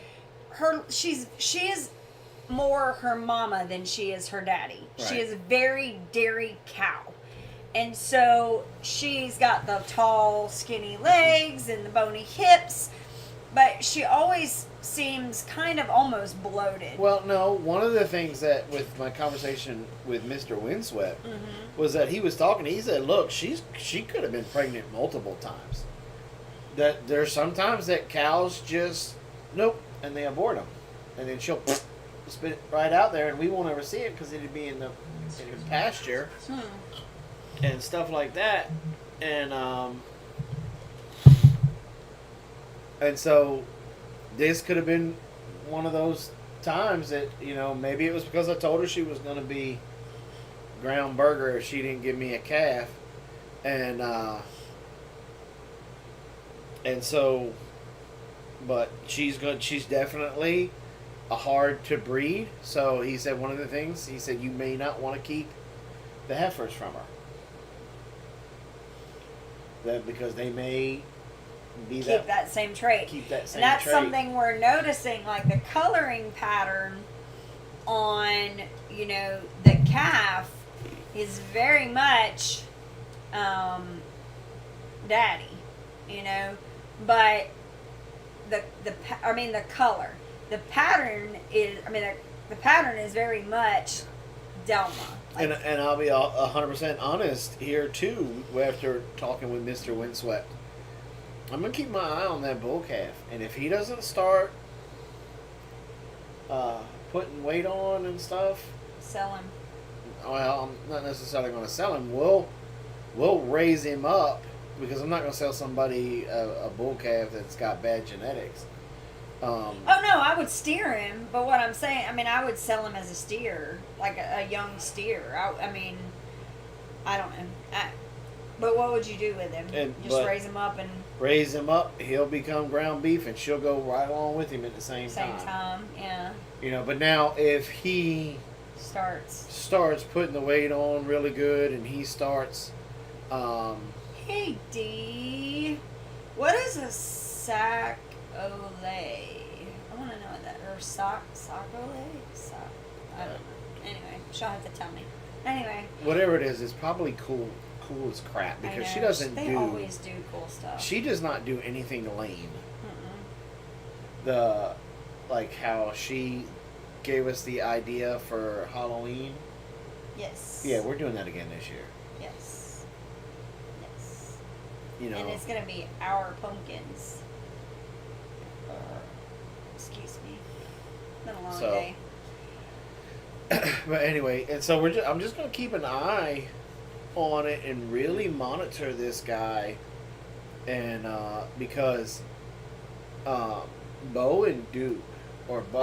she is more her mama than she is her daddy. Right. She is a very dairy cow. And so she's got the tall, skinny legs and the bony hips, but she always seems kind of almost bloated. Well, no, one of the things that with my conversation with Mr. Windswept was that he was talking, he said, look, she could have been pregnant multiple times. That there's sometimes that cows just, nope, and they abort them. And then she'll spit it right out there, and we won't ever see it because it'd be in the pasture and stuff like that. And so this could have been one of those times that, maybe it was because I told her she was going to be ground burger if she didn't give me a calf. And so, but she's good. She's definitely a hard to breed. So he said one of the things, he said you may not want to keep the heifers from her. That because they may be keep that same trait. Keep that same and that's trait. Something we're noticing, like the coloring pattern on, the calf is very much daddy, but the color, the pattern is very much Delma. And I'll be 100% honest here too. After talking with Mr. Windswept, I'm gonna keep my eye on that bull calf, and if he doesn't start putting weight on and stuff, sell him. Well, I'm not necessarily going to sell him. We'll raise him up, because I'm not going to sell somebody a bull calf that's got bad genetics. Oh no, I would steer him, but what I'm saying, I would sell him as a steer, like a young steer. I don't know. But what would you do with him? Just raise him up and... Raise him up, he'll become ground beef, and she'll go right along with him at the same time. Same time, yeah. But now if he... Starts putting the weight on really good, and he starts... Hey, D. What is a sac ole? I want to know what that... Or sock ole? I don't know. Anyway, she'll have to tell me. Anyway. Whatever it is, it's probably cool as crap, because she doesn't They always do cool stuff. She does not do anything lame. Like how she gave us the idea for Halloween. Yes. Yeah, we're doing that again this year. Yes. And it's going to be our pumpkins. Excuse me. It's been a long day. But anyway, and so I'm just going to keep an eye on it and really monitor this guy, and because Bo and Duke, or Bo,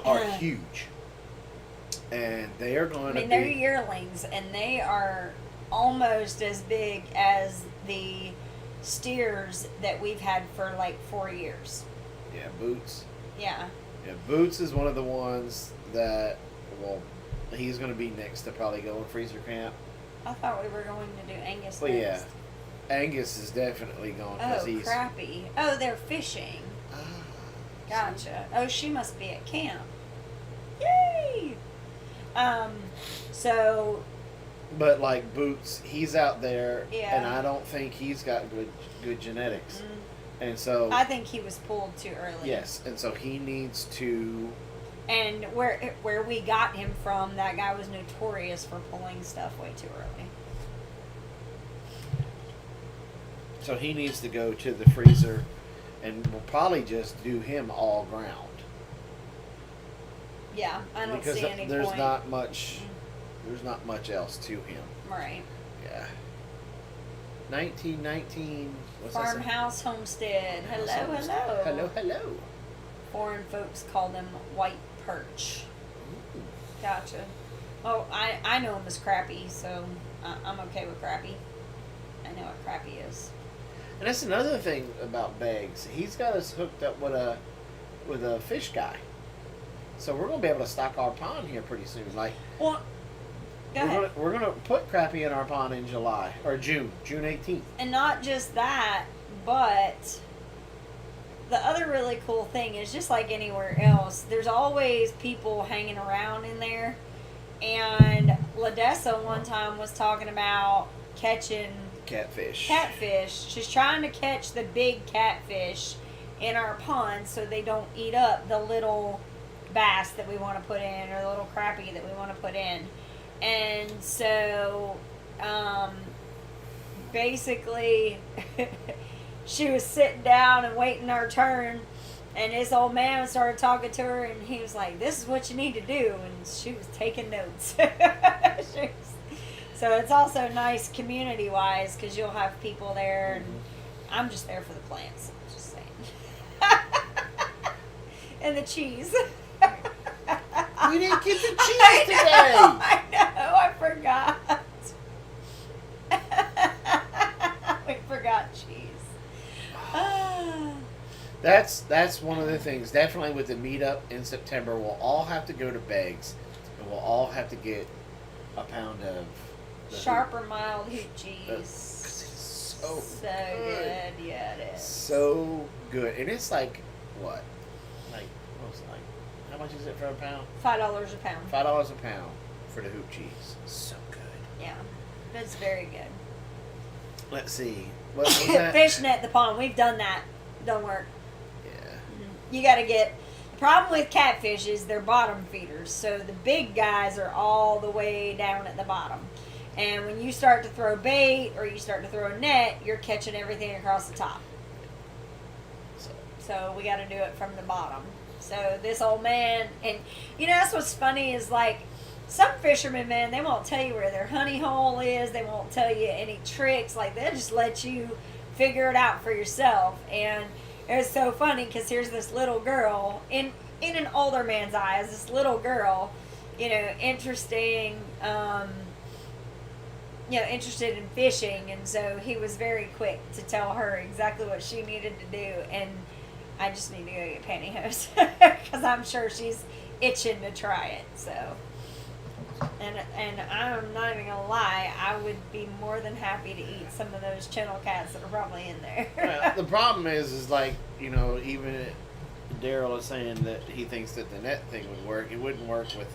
are huge, and they are going to be... they're yearlings, and they are almost as big as the steers that we've had for like 4 years. Yeah, Boots. Yeah. Yeah, Boots is one of the ones that, well, he's going to be next to probably go in freezer camp. I thought we were going to do Angus Well, yeah. next. Angus is definitely going because Oh, he's. crappy. Oh, they're fishing. Ah, Gotcha. Oh, she must be at camp. Yay! So, But like Boots, he's out there, Yeah. and I don't think he's got good genetics, and so I think he was pulled too early. yes, and so he needs to. And where we got him from, that guy was notorious for pulling stuff way too early. So he needs to go to the freezer, and we'll probably just do him all ground. Yeah, I don't Because see any there's point. not much. There's not much else to him. Right. Yeah. 1919. What's that say? Farmhouse Homestead. Hello, Farmhouse hello. Hello, hello. Foreign folks call them white perch. Ooh. Gotcha. Oh, I know him as crappie, so I'm okay with crappie. I know what crappie is. And that's another thing about Beggs. He's got us hooked up with a fish guy. So we're gonna be able to stock our pond here pretty soon. Like Well, go ahead. we're gonna put crappie in our pond in July or June 18th. And not just that, but the other really cool thing is just like anywhere else, there's always people hanging around in there. And Ladessa one time was talking about catching Catfish. catfish. She's trying to catch the big catfish in our pond so they don't eat up the little bass that we want to put in or the little crappie that we want to put in. And so basically she was sitting down and waiting our turn, and this old man started talking to her, and he was like, "This is what you need to do," and she was taking notes. So it's also nice community wise because you'll have people there, and I'm just there for the plants. I'm just saying. And the cheese. We didn't get the cheese today. I know, I forgot. We forgot cheese. Ah. That's one of the things. Definitely with the meetup in September, we'll all have to go to Beggs, and we'll all have to get a pound of the Sharp or mild hoop cheese. 'cause it's so good. Yeah, it is. So good, and it's like what? Like what's it like? How much is it for a pound? $5 a pound. $5 a pound for the hoop cheese. So good. Yeah, it's very good. Let's see. What was that? Fishing at the pond. We've done that. Don't work. Yeah. You got to get. The problem with catfish is they're bottom feeders, so the big guys are all the way down at the bottom. And when you start to throw bait or you start to throw a net, you're catching everything across the top. So we got to do it from the bottom. So this old man, and you know, that's what's funny is like some fishermen, man, they won't tell you where their honey hole is. They won't tell you any tricks. Like they'll just let you figure it out for yourself. And it was so funny because here's this little girl in an older man's eyes, this little girl, you know, interested in fishing, and so he was very quick to tell her exactly what she needed to do, and I just need to go get pantyhose because I'm sure she's itching to try it. So, and I'm not even gonna lie, I would be more than happy to eat some of those channel cats that are probably in there. Well, the problem is like, you know, even Daryl is saying that he thinks that the net thing would work. It wouldn't work with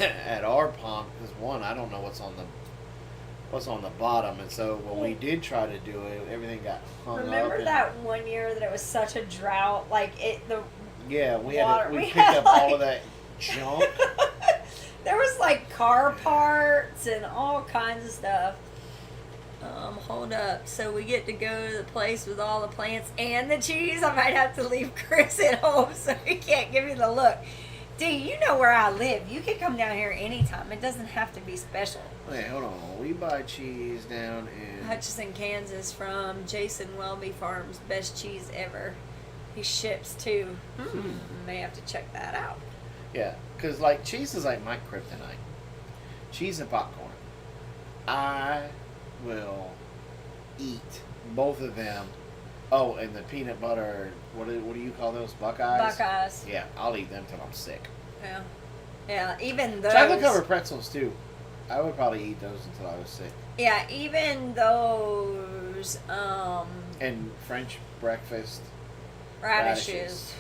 at our pond because one, I don't know what's on the bottom, and so when we did try to do it, everything got hung up. Remember and- that one year that it was such a drought, like Yeah, we water- had we we picked had, up all like- of that junk. There was like car parts and all kinds of stuff. Hold up. So we get to go to the place with all the plants and the cheese. I might have to leave Chris at home so he can't give me the look. Dude, you know where I live. You can come down here anytime. It doesn't have to be special. Wait, hold on. We buy cheese down in Hutchinson, Kansas from Jason Welby Farms. Best cheese ever. He ships too. May have to check that out. Yeah, because like cheese is like my kryptonite. Cheese and popcorn. I will eat both of them. Oh, and the peanut butter. What do you call those? Buckeyes. Buckeyes. Yeah, I'll eat them till I'm sick. Yeah. Yeah. Even those. Chocolate covered pretzels too. I would probably eat those until I was sick. Yeah. Even those. And French breakfast Radishes.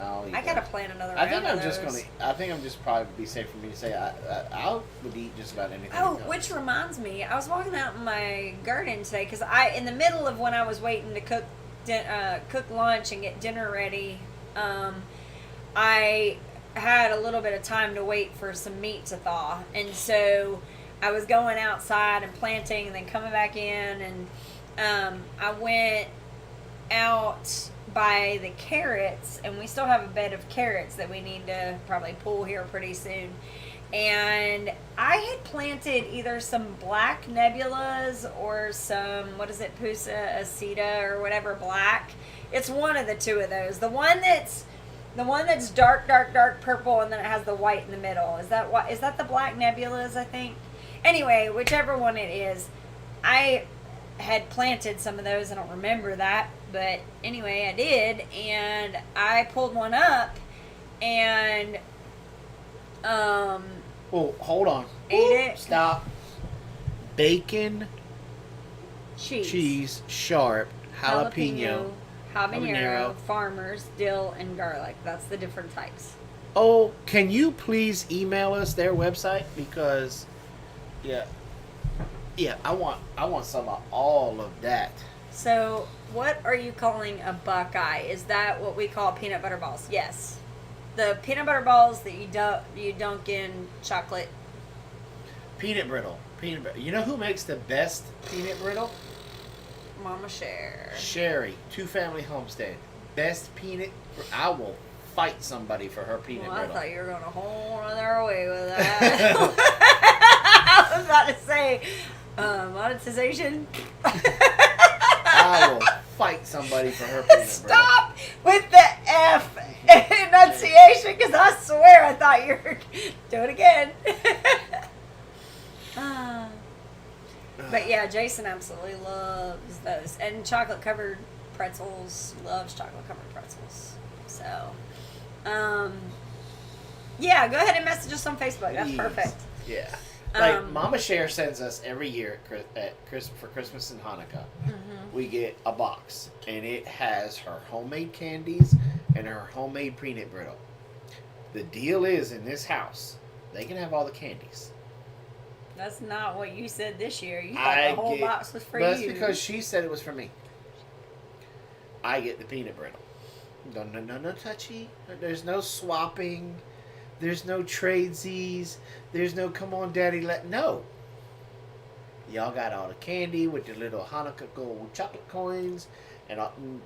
I'll eat I gotta those. plan another I round think I'm of just those. gonna. I think I'm just probably be safe for me to say I would eat just about anything. Oh, it comes. which reminds me, I was walking out in my garden today because in the middle of when I was waiting to cook lunch and get dinner ready, I had a little bit of time to wait for some meat to thaw, and so I was going outside and planting, and then coming back in, and I went out by the carrots, and we still have a bed of carrots that we need to probably pull here pretty soon. And I had planted either some black nebulas or some, what is it, Pusa aceta or whatever black. It's one of the two of those. The one that's dark purple, and then it has the white in the middle. Is that the black nebulas, I think? Anyway, whichever one it is, I had planted some of those. I don't remember that, but anyway, I did, and I pulled one up, and Oh, hold on. ate it. Stop. Bacon, Cheese, sharp, jalapeno. habanero, farmers, dill, and garlic. That's the different types. Oh, can you please email us their website? Because, yeah, I want some of all of that. So, what are you calling a buckeye? Is that what we call peanut butter balls? Yes. The peanut butter balls that you dunk in chocolate. Peanut brittle. You know who makes the best peanut brittle? Mama Cher. Sherry, 2-family homestead. Best peanut. I will fight somebody for her peanut Well, I brittle. thought you were going a whole other way with that. I was about to say, monetization. I will fight somebody for her peanut brittle. Stop with the F enunciation, because I swear I thought you were. Do it again. But yeah, Jason absolutely loves those. And chocolate covered pretzels. Loves chocolate covered pretzels. So, yeah, go ahead and message us on Facebook. That's Please. perfect. Yeah. Like Mama Cher sends us every year for Christmas and Hanukkah. Mm-hmm. We get a box, and it has her homemade candies and her homemade peanut brittle. The deal is, in this house, they can have all the candies. That's not what you said this year. You thought the whole box was for you. That's because she said it was for me. I get the peanut brittle. No touchy. There's no swapping. There's no tradesies. There's no come on daddy no. Y'all got all the candy with the little Hanukkah gold chocolate coins, and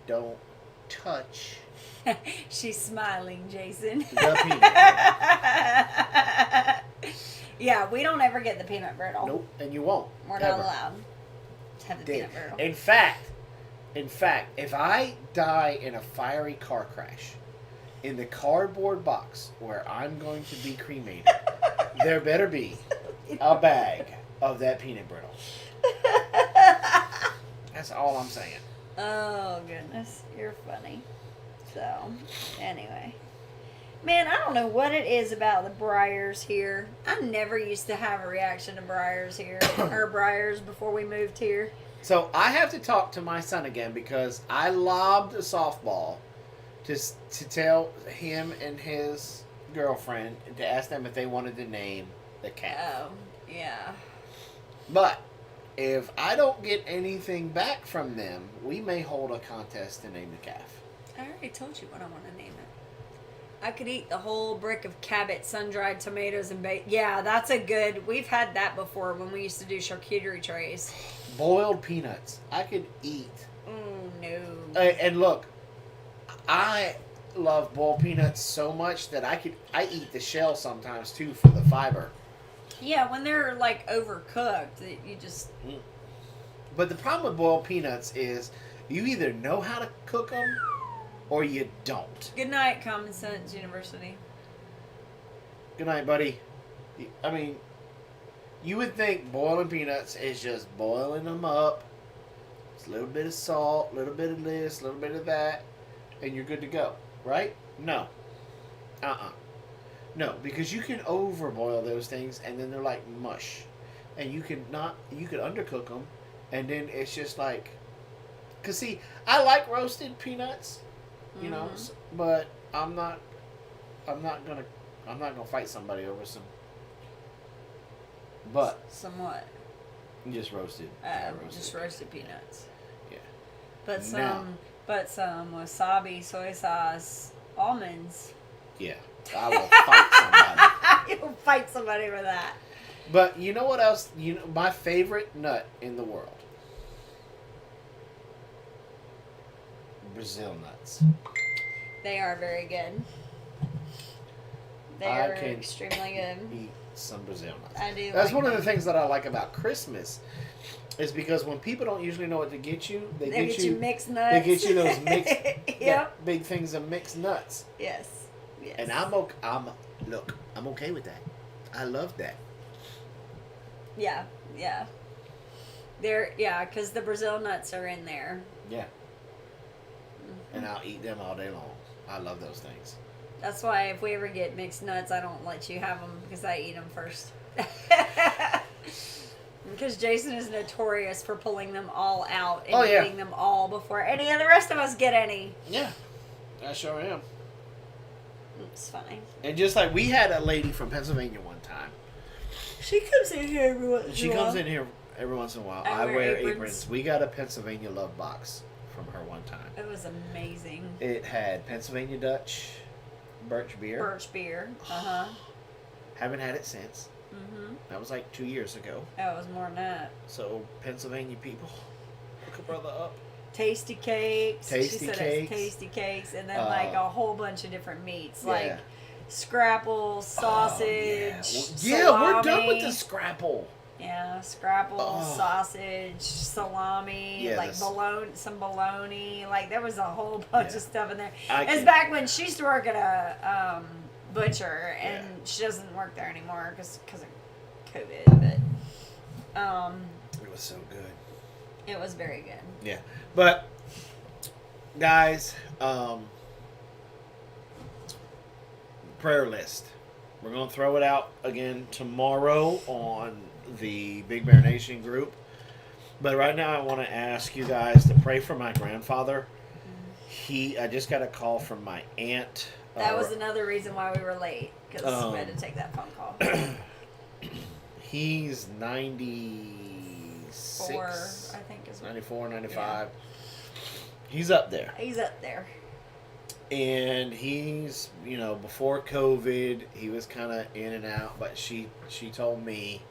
don't touch She's smiling, Jason. the peanut brittle. Yeah, we don't ever get the peanut brittle. Nope, and you won't. We're ever. not allowed to have the peanut brittle. In fact, if I die in a fiery car crash, in the cardboard box where I'm going to be cremated, there better be a bag of that peanut brittle. That's all I'm saying. Oh, goodness. You're funny. So, anyway. Man, I don't know what it is about the briars here. I never used to have a reaction to briars here. Or briars before we moved here. So I have to talk to my son again because I lobbed a softball to tell him and his girlfriend to ask them if they wanted to name the cat. Oh, yeah. But if I don't get anything back from them, we may hold a contest to name the calf. I already told you what I want to name it. I could eat the whole brick of Cabot, sun-dried tomatoes, and bacon. Yeah, that's a good... We've had that before when we used to do charcuterie trays. Boiled peanuts. I could eat. Oh, no. And look, I love boiled peanuts so much that I eat the shell sometimes too for the fiber. Yeah, when they're like overcooked, you just... But the problem with boiled peanuts is you either know how to cook them or you don't. Good night, Common Sense University. Good night, buddy. I mean, you would think boiling peanuts is just boiling them up, a little bit of salt, a little bit of this, a little bit of that, and you're good to go, right? No. No, because you can overboil those things, and then they're like mush. And you could undercook them, and then it's just like, cause see, I like roasted peanuts, you know, but I'm not gonna fight somebody over some. But somewhat. Just roasted. Just roasted peanuts. Yeah. But some wasabi, soy sauce, almonds. Yeah, I will fight somebody. You'll fight somebody for that. But you know what else? My favorite nut in the world. Brazil nuts. They are very good. They are extremely good. Eat some Brazil nuts. I do. That's one of the things that I like about Christmas, is because when people don't usually know what to get you, they get you mixed nuts. They get you those mixed, yep. big things of mixed nuts. Yes. Yes. And I'm okay with that. I love that. Yeah. Yeah. Because the Brazil nuts are in there. Yeah. Mm-hmm. And I'll eat them all day long. I love those things. That's why if we ever get mixed nuts, I don't let you have them because I eat them first. Because Jason is notorious for pulling them all out and eating them all before any of the rest of us get any. Yeah, I sure am. It's funny. And just like we had a lady from Pennsylvania one time. She comes in here every once in a while. She comes in here every once in a while. I wear aprons. We got a Pennsylvania love box from her one time. It was amazing. It had Pennsylvania Dutch, birch beer. Haven't had it since. That was like 2 years ago. That was more than that. So Pennsylvania people, hook a brother up. Tasty cakes. Tasty cakes. Tasty cakes, and then like a whole bunch of different meats, like scrapple, sausage. Yeah, we're done with the scrapple. Yeah, scrapple, sausage, salami, like bologna. Like there was a whole bunch of stuff in there. It's back when she used to work at a butcher, and she doesn't work there anymore because of COVID. But it was so good. It was very good. Yeah, but guys, prayer list. We're gonna throw it out again tomorrow on the Big Bear Nation group. But right now, I want to ask you guys to pray for my grandfather. I just got a call from my aunt. That was another reason why we were late, because we had to take that phone call. He's 96. 4, I think is 94, 95. Yeah. He's up there. He's up there. And he's, before COVID, he was kind of in and out. But she told me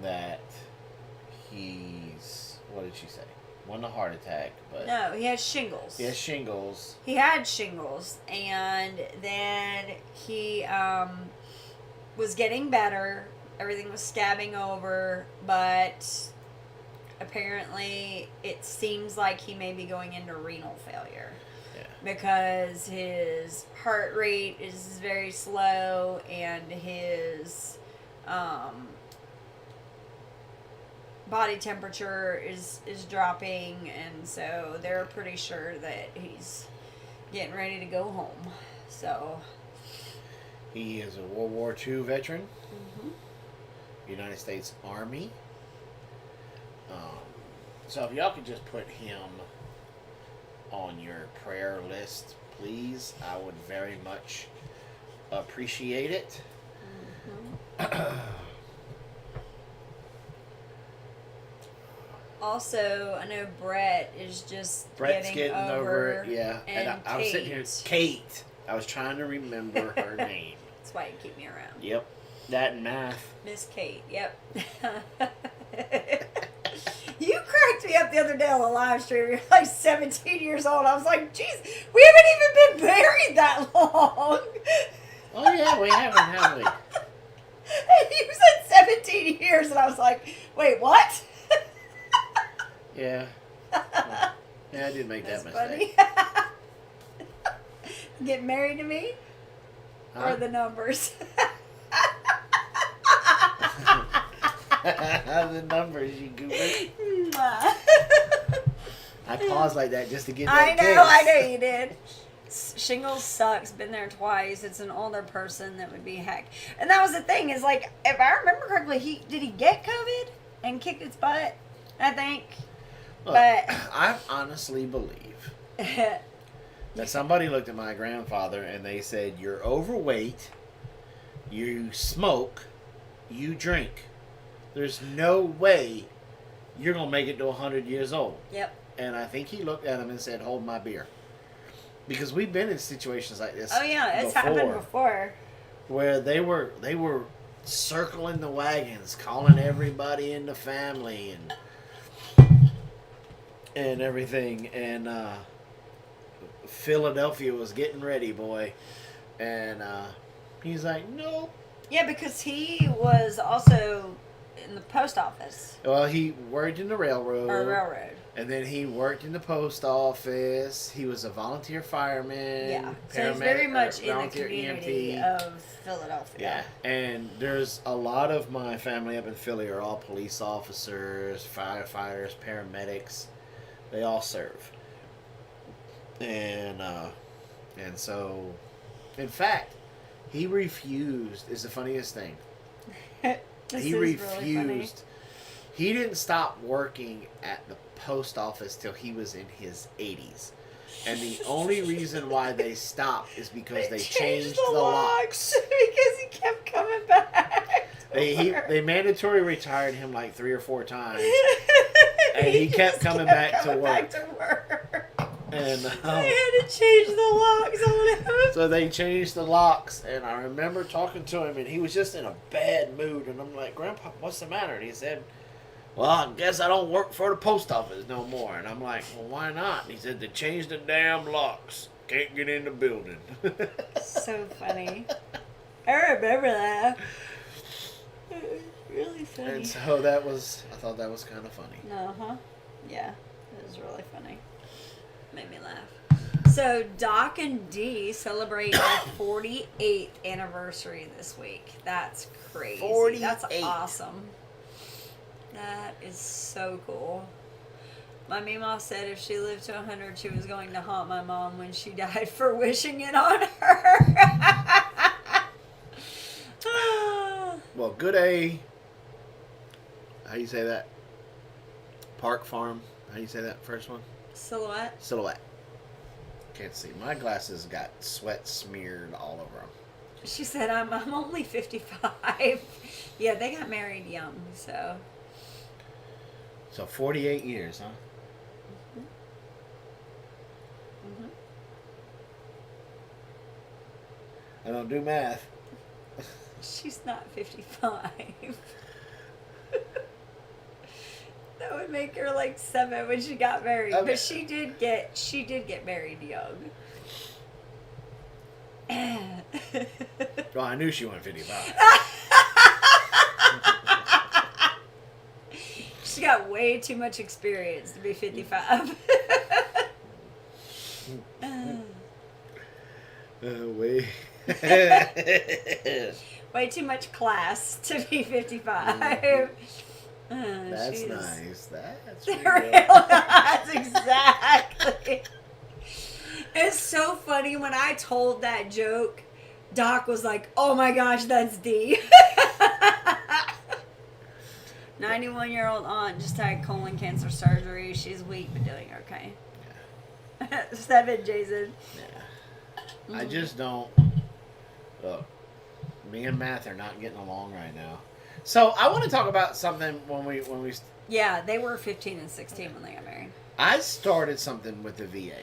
that he's, what did she say? Wasn't a heart attack, but no, he has shingles. He has shingles. He had shingles, and then he was getting better. Everything was scabbing over, but apparently it seems like he may be going into renal failure. Yeah. Because his heart rate is very slow, and his body temperature is dropping, and so they're pretty sure that he's getting ready to go home. So he is a World War II veteran, United States Army. So if y'all could just put him on your prayer list, please, I would very much appreciate it. Also, I know Brett's getting over it. Yeah, and I was sitting here, Kate. I was trying to remember her name. That's why you keep me around. Yep, that and math. Miss Kate. Yep. You cracked me up the other day on the live stream. You're like 17 years old. I was like, geez, we haven't even been married that long. Oh yeah, we haven't, have we? And you said 17 years, and I was like, wait, what? Yeah. Well, yeah, I did make that mistake. Get married to me? Or the numbers? The numbers, you goober. I paused like that just to get that I kiss. know you did. Shingles sucks. Been there twice. It's an older person that would be heck. And that was the thing is like, if I remember correctly, did he get COVID and kicked its butt? I think. Look, But I honestly believe that somebody looked at my grandfather and they said, "You're overweight. You smoke. You drink. There's no way you're gonna make it to 100 years old." Yep. And I think he looked at him and said, "Hold my beer." Because we've been in situations like this. Oh yeah, it's happened before. Where they were circling the wagons, calling everybody in the family and everything. And Philadelphia was getting ready, boy. And he's like, "Nope." Yeah, because he was also in the post office Well, he worked in the railroad. or railroad. And then he worked in the post office. He was a volunteer fireman. Yeah, so he's very much in the volunteer community EMT. of Philadelphia. Yeah, and there's a lot of my family up in Philly are all police officers, firefighters, paramedics. They all serve. And so, in fact, he refused, is the funniest thing. He refused. Really funny. He didn't stop working at the post office till he was in his 80s. And the only reason why they stopped is because they changed the locks. Because he kept coming back. They mandatory retired him like 3 or 4 times. And he kept coming back to work. And they had to change the locks on him. So they changed the locks, and I remember talking to him, and he was just in a bad mood. And I'm like, "Grandpa, what's the matter?" And he said, "Well, I guess I don't work for the post office no more." And I'm like, "Well, why not?" And he said, "They changed the damn locks. Can't get in the building." So funny. I remember that. Really funny. And so I thought that was kind of funny. Uh-huh. Yeah, it was really funny. Made me laugh. So Doc and Dee celebrate their 48th anniversary this week. That's crazy. 48. That's awesome. That is so cool. My Meemaw said if she lived to 100, she was going to haunt my mom when she died for wishing it on her. Well, good A. How do you say that? Park Farm. How do you say that first one? Silhouette. Can't see. My glasses got sweat smeared all over them. She said, I'm only 55. Yeah, they got married young, so. So 48 years, huh? Mm-hmm. I don't do math. She's not 55. That would make her like 7 when she got married. Okay. But she did get married young. Well, I knew she went 55. She got way too much experience to be 55. Way too much class to be 55. That's nice. That's real nice. Exactly. It's so funny when I told that joke, Doc was like, "Oh my gosh, that's Dee." 91-year-old aunt just had colon cancer surgery. She's weak but doing okay. Yeah. 7, Jason. Yeah. I just don't. Look, me and Matt are not getting along right now. So I want to talk about something when we. Yeah, they were 15 and 16 when they got married. I started something with the VA.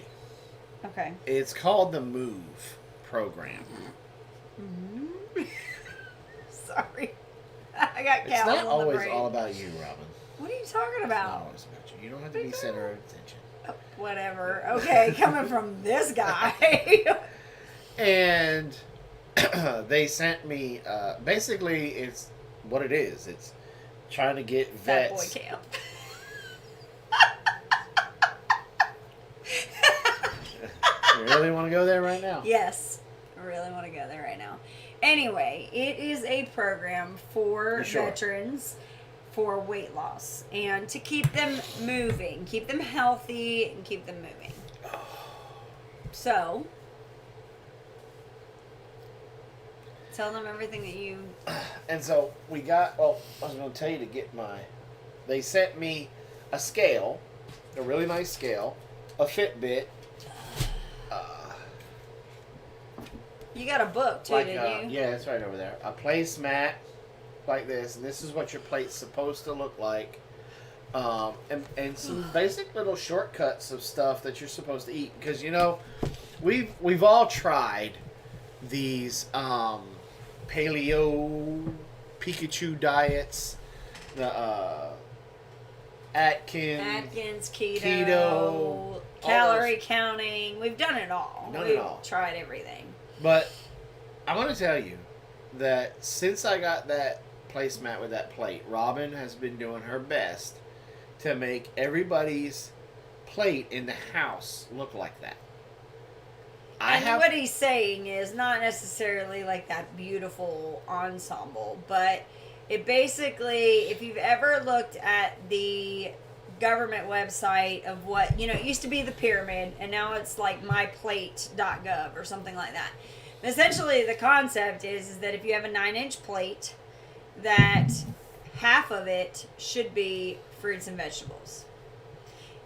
Okay. It's called the MOVE program. Mm-hmm. Sorry. I got cows. It's not always all about you, Robyn. What are you talking about? It's not always about you. You don't have to be center of attention. Oh, whatever. Okay, coming from this guy. And they sent me, basically it's what it is. It's trying to get vets. Fat boy camp. You really want to go there right now? Yes. I really want to go there right now. Anyway, it is a program for veterans for weight loss and to keep them moving, keep them healthy, and keep them moving. So, tell them everything that you... And so we got, well, I was going to tell you to get they sent me a scale, a really nice scale, a Fitbit. You got a book too, didn't you? Yeah, it's right over there. A placemat like this, and this is what your plate's supposed to look like. And some basic little shortcuts of stuff that you're supposed to eat. Because, you know, we've all tried these paleo Pikachu diets, the Atkins, keto, calorie counting. We've done it all. We've tried everything. But I want to tell you that since I got that placemat with that plate, Robyn has been doing her best to make everybody's plate in the house look like that. What he's saying is not necessarily like that beautiful ensemble, but it basically, if you've ever looked at the government website of what, you know, it used to be the pyramid and now it's like myplate.gov or something like that. And essentially the concept is that if you have a 9-inch plate, that half of it should be fruits and vegetables,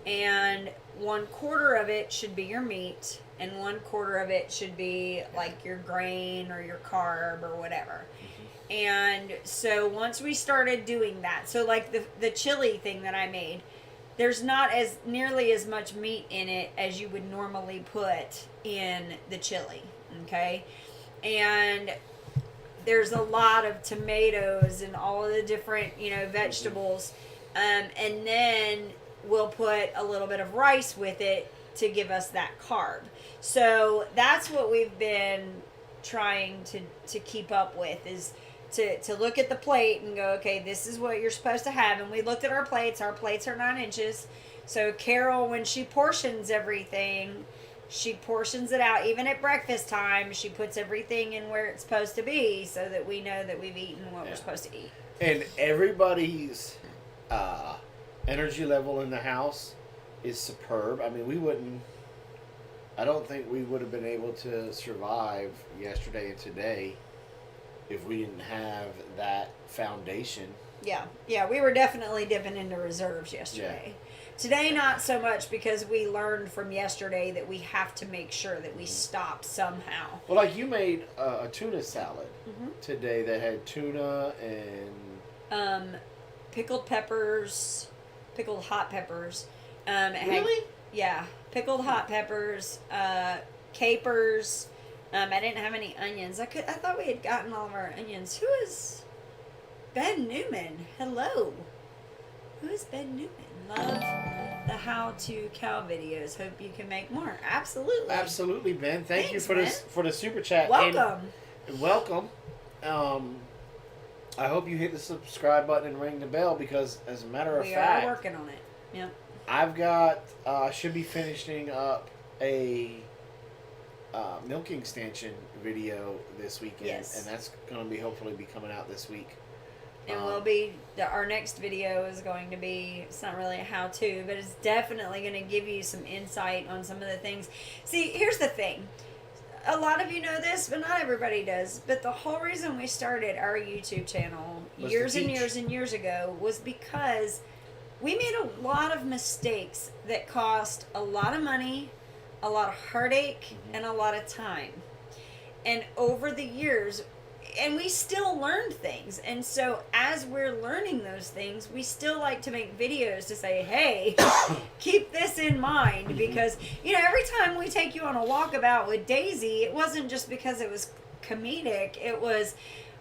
and 1/4 of it should be your meat, and 1/4 of it should be like your grain or your carb or whatever. And so once we started doing that, so like the chili thing that I made, there's not as nearly as much meat in it as you would normally put in the chili, okay? And there's a lot of tomatoes and all of the different, you know, vegetables, and then we'll put a little bit of rice with it to give us that carb. So that's what we've been trying to keep up with, is to look at the plate and go, okay, this is what you're supposed to have. And we looked at our plates are 9 inches. So Carol, when she portions everything, she portions it out. Even at breakfast time, she puts everything in where it's supposed to be so that we know that we've eaten what we're supposed to eat. And everybody's energy level in the house is superb. I mean, I don't think we would have been able to survive yesterday and today if we didn't have that foundation. Yeah, we were definitely dipping into reserves yesterday. Yeah. Today, not so much, because we learned from yesterday that we have to make sure that we stop somehow. Well, like you made a tuna salad today that had tuna and... pickled hot peppers. Really? Yeah, pickled hot peppers, capers. I didn't have any onions. I thought we had gotten all of our onions. Who is Ben Newman? Hello. Who is Ben Newman? Love the how-to cow videos. Hope you can make more. Absolutely. Absolutely, Ben. Thanks, you for the super chat. Welcome. And welcome. I hope you hit the subscribe button and ring the bell, because as a matter of fact, we are working on it. Yep. I've got should be finishing up a milking stanchion video this weekend, and that's going to be hopefully coming out this week. And our next video is going to be, it's not really a how-to, but it's definitely going to give you some insight on some of the things. See, here's the thing. A lot of you know this, but not everybody does. But the whole reason we started our YouTube channel years and years ago was because we made a lot of mistakes that cost a lot of money, a lot of heartache, and a lot of time. And over the years, and we still learned things. And so as we're learning those things, we still like to make videos to say, hey, keep this in mind. Because, you know, every time we take you on a walkabout with Daisy, it wasn't just because it was comedic. It was,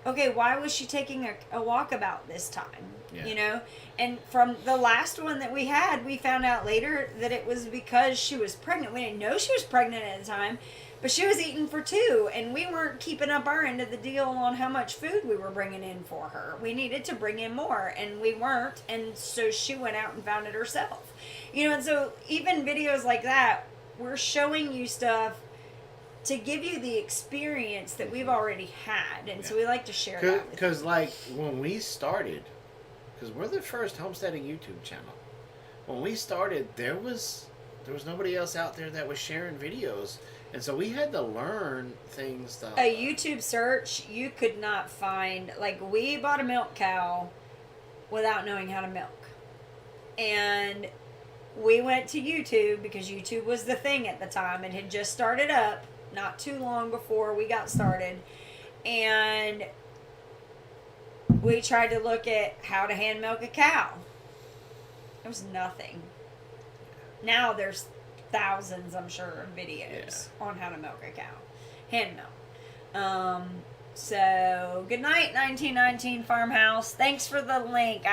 okay, why was she taking a walkabout this time? Yeah. You know? And from the last one that we had, we found out later that it was because she was pregnant. We didn't know she was pregnant at the time. But she was eating for 2, and we weren't keeping up our end of the deal on how much food we were bringing in for her. We needed to bring in more, and we weren't, and so she went out and found it herself. You know, and so even videos like that, we're showing you stuff to give you the experience that we've already had, and so we like to share that with you. Because, like, when we started, because we're the first homesteading YouTube channel. When we started, there was nobody else out there that was sharing videos, and so we had to learn things. A YouTube search, you could not find, like, we bought a milk cow without knowing how to milk, and we went to YouTube because YouTube was the thing at the time. It had just started up not too long before we got started, and we tried to look at how to hand milk a cow. There was nothing. Now there's thousands, I'm sure, of videos on how to milk a cow. Hand milk. So, good night, 1919 Farmhouse. Thanks for the link.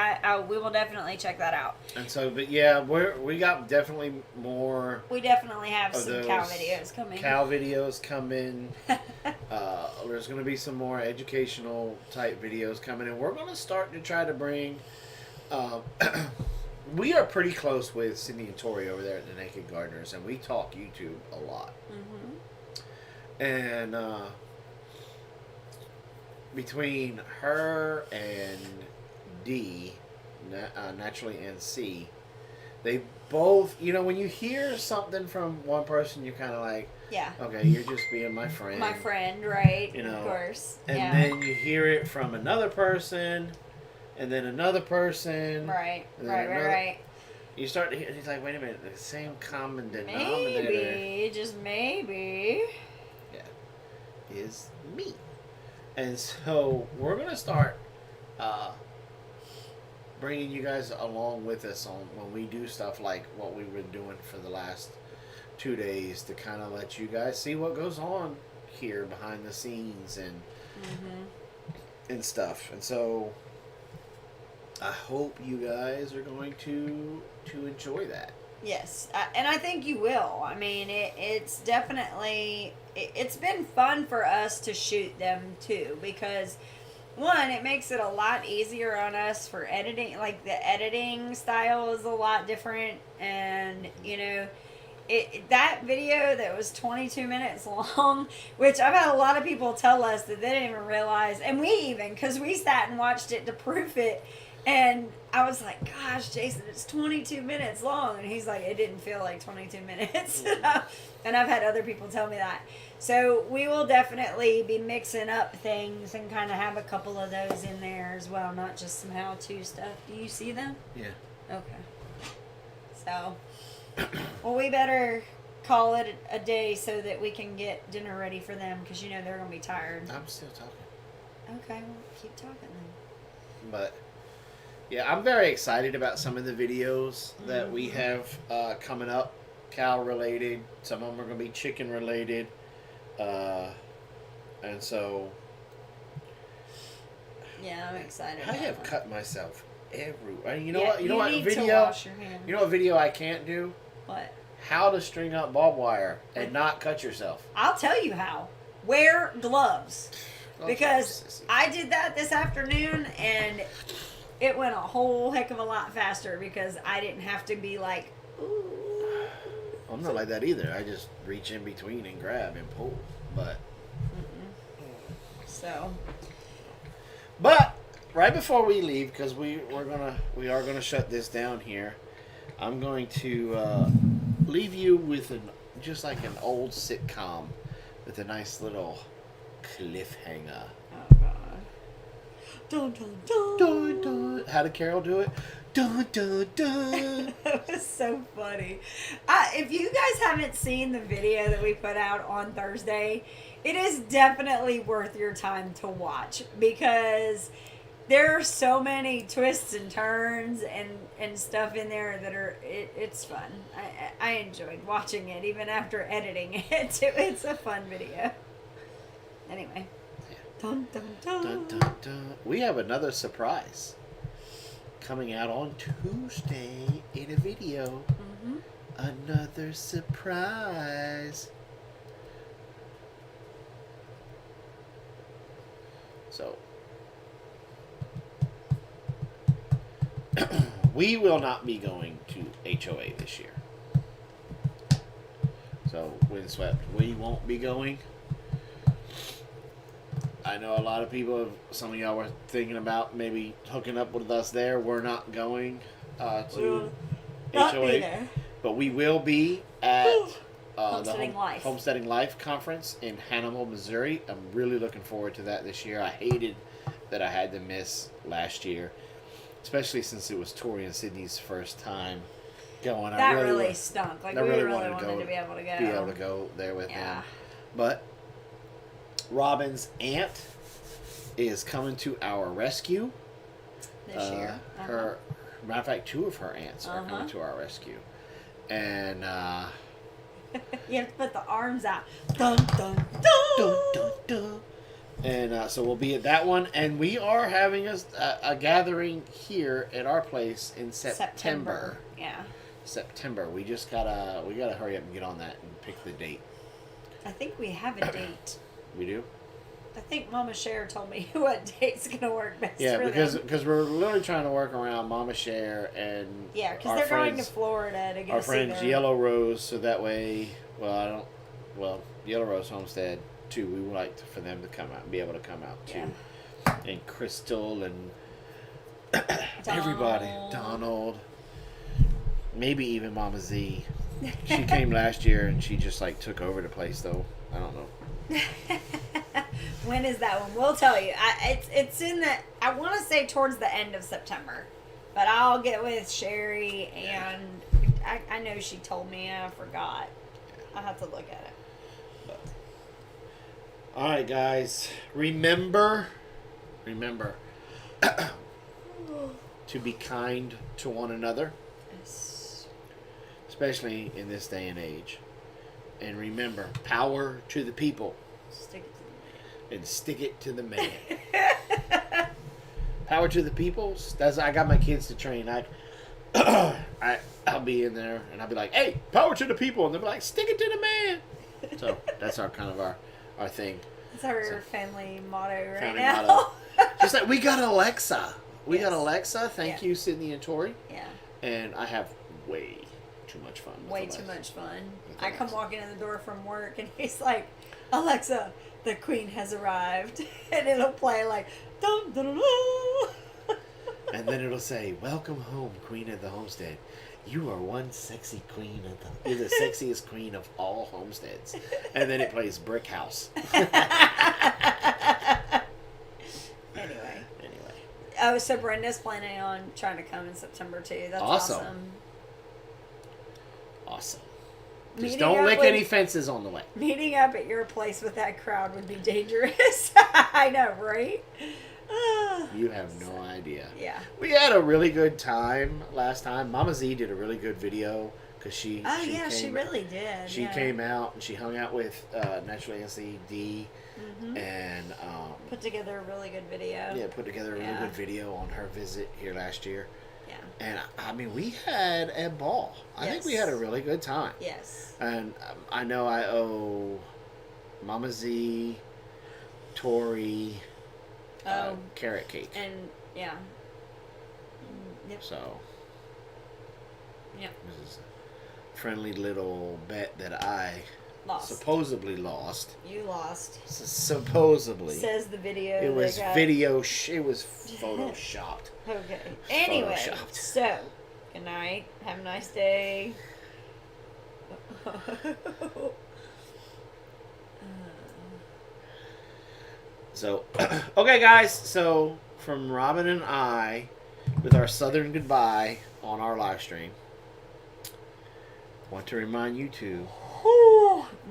We will definitely check that out. And so, but yeah, we got definitely more. We definitely have some cow videos coming. Cow videos coming. There's going to be some more educational type videos coming, and we're going to start to try to bring. We are pretty close with Cindy and Tori over there at the Naked Gardeners, and we talk YouTube a lot. Mm-hmm. And between her and D, Naturally and C, they both, when you hear something from one person, you're kind of like, yeah, okay, you're just being my friend. My friend, right? Of course. And then you hear it from another person, and then another person. Right, and then right. You start to hear, he's like, wait a minute, the same common denominator. Maybe, just maybe. Yeah. Is me. And so we're going to start bringing you guys along with us on when we do stuff like what we've been doing for the last 2 days, to kind of let you guys see what goes on here behind the scenes and stuff. And so I hope you guys are going to enjoy that. Yes, and I think you will. I mean, it's definitely, it's been fun for us to shoot them too, because one, it makes it a lot easier on us for editing. Like, the editing style is a lot different, and that video that was 22 minutes long, which I've had a lot of people tell us that they didn't even realize, and because we sat and watched it to proof it. And I was like, gosh, Jason, it's 22 minutes long. And he's like, it didn't feel like 22 minutes. And I've had other people tell me that. So we will definitely be mixing up things and kind of have a couple of those in there as well, not just some how-to stuff. Do you see them? Yeah. Okay. So, well, we better call it a day so that we can get dinner ready for them, because they're going to be tired. I'm still talking. Okay, well, keep talking then. But yeah, I'm very excited about some of the videos that we have coming up, cow related. Some of them are going to be chicken related, and so yeah, I'm excited. I have cut myself everywhere. You know Yeah, what? You know what need video? to wash your hands. You know what video I can't do? What? How to string up barbed wire and not cut yourself. I'll tell you how. Wear gloves. Because I did that this afternoon, and it went a whole heck of a lot faster because I didn't have to be like, ooh. I'm not like that either. I just reach in between and grab and pull. But right before we leave, because we are gonna shut this down here, I'm going to leave you with just like an old sitcom with a nice little cliffhanger. Oh God. Dun dun dun. Dun dun. How did Carol do it? Dun dun dun. That was so funny. If you guys haven't seen the video that we put out on Thursday, it is definitely worth your time to watch, because there are so many twists and turns and stuff in there that are it's fun. I enjoyed watching it even after editing it. It's a fun video. Anyway. Dun, dun, dun. Dun, dun, dun. We have another surprise coming out on Tuesday in a video. Another surprise. So we will not be going to HOA this year. So Windswept, we won't be going. I know a lot of people, some of y'all were thinking about maybe hooking up with us there. We're not going to HOA, but we will be at Homesteading Life Conference in Hannibal, Missouri. I'm really looking forward to that this year. I hated that I had to miss last year, especially since it was Tori and Sydney's first time going. That really stunk. Like, we really wanted to be able to go there with them. But Robyn's aunt is coming to our rescue this year. Her, matter of fact, 2 of her aunts are coming to our rescue, and you have to put the arms out. Dun, dun, dun. Dun, dun, dun. And so we'll be at that one, and we are having a gathering here at our place in September. Yeah. September. We just gotta hurry up and get on that and pick the date. I think we have a date. We do? I think Mama Cher told me what date's gonna work best. Yeah, for because we're literally trying to work around Mama Cher and because they're going to Florida to go our see friends their... Yellow Rose, so that way, Yellow Rose Homestead too. We would like for them to come out and be able to come out too, and Crystal and everybody, Donald, maybe even Mama Z. She came last year and she just like took over the place though. I don't know. When is that one? We'll tell you. It's in the, I want to say towards the end of September, but I'll get with Sherry, and I know she told me, and I forgot. I'll have to look at it. But. All right, guys. Remember to be kind to one another, especially in this day and age. And remember, power to the people. Stick it to the man. Power to the people. I got my kids to train. I'll be in there and I'll be like, hey, power to the people. And they'll be like, stick it to the man. So that's our thing. That's our family motto family now. Motto. Just like we got Alexa. We got Alexa. Thank you, Sydney and Tori. Yeah. And I have way too much fun. Way too much fun. I come walking in the door from work and he's like, Alexa, the queen has arrived. And it'll play like, dum, dum, dum, dum. And then it'll say, welcome home, queen of the homestead. You are one sexy queen you're the sexiest queen of all homesteads. And then it plays Brick House. Anyway. Oh, so Brenda's planning on trying to come in September too. That's awesome. Just don't lick any fences on the way. Meeting up at your place with that crowd would be dangerous. I know, right? You have no idea. Yeah. We had a really good time last time. Mama Z did a really good video because she really did. She came out and she hung out with Naturally NCD and put together a really good video. Yeah, put together a really good video on her visit here last year. Yeah. And I mean, we had a ball. I think we had a really good time. Yes. And I know I owe Mama Z, Tori, carrot cake. And yep. So. Yep. This is a friendly little bet that I supposedly lost. You lost. Supposedly. Says the video. It was it was photoshopped. Okay. Anyway, so good night. Have a nice day. So, okay, guys. So, from Robyn and I, with our Southern goodbye on our live stream, I want to remind you to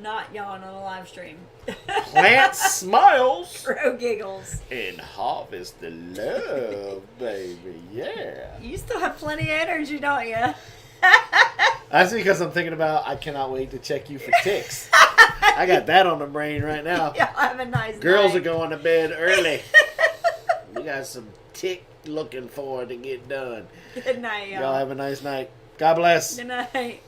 not yawn on a live stream. Plant smiles. Grow giggles. And harvest the love, baby. Yeah. You still have plenty of energy, don't you? That's because I'm thinking about I cannot wait to check you for ticks. I got that on the brain right now. Y'all have a nice Girls night. are going to bed early. We got some tick looking forward to get done. Good night, y'all. Y'all have a nice night. God bless. Good night.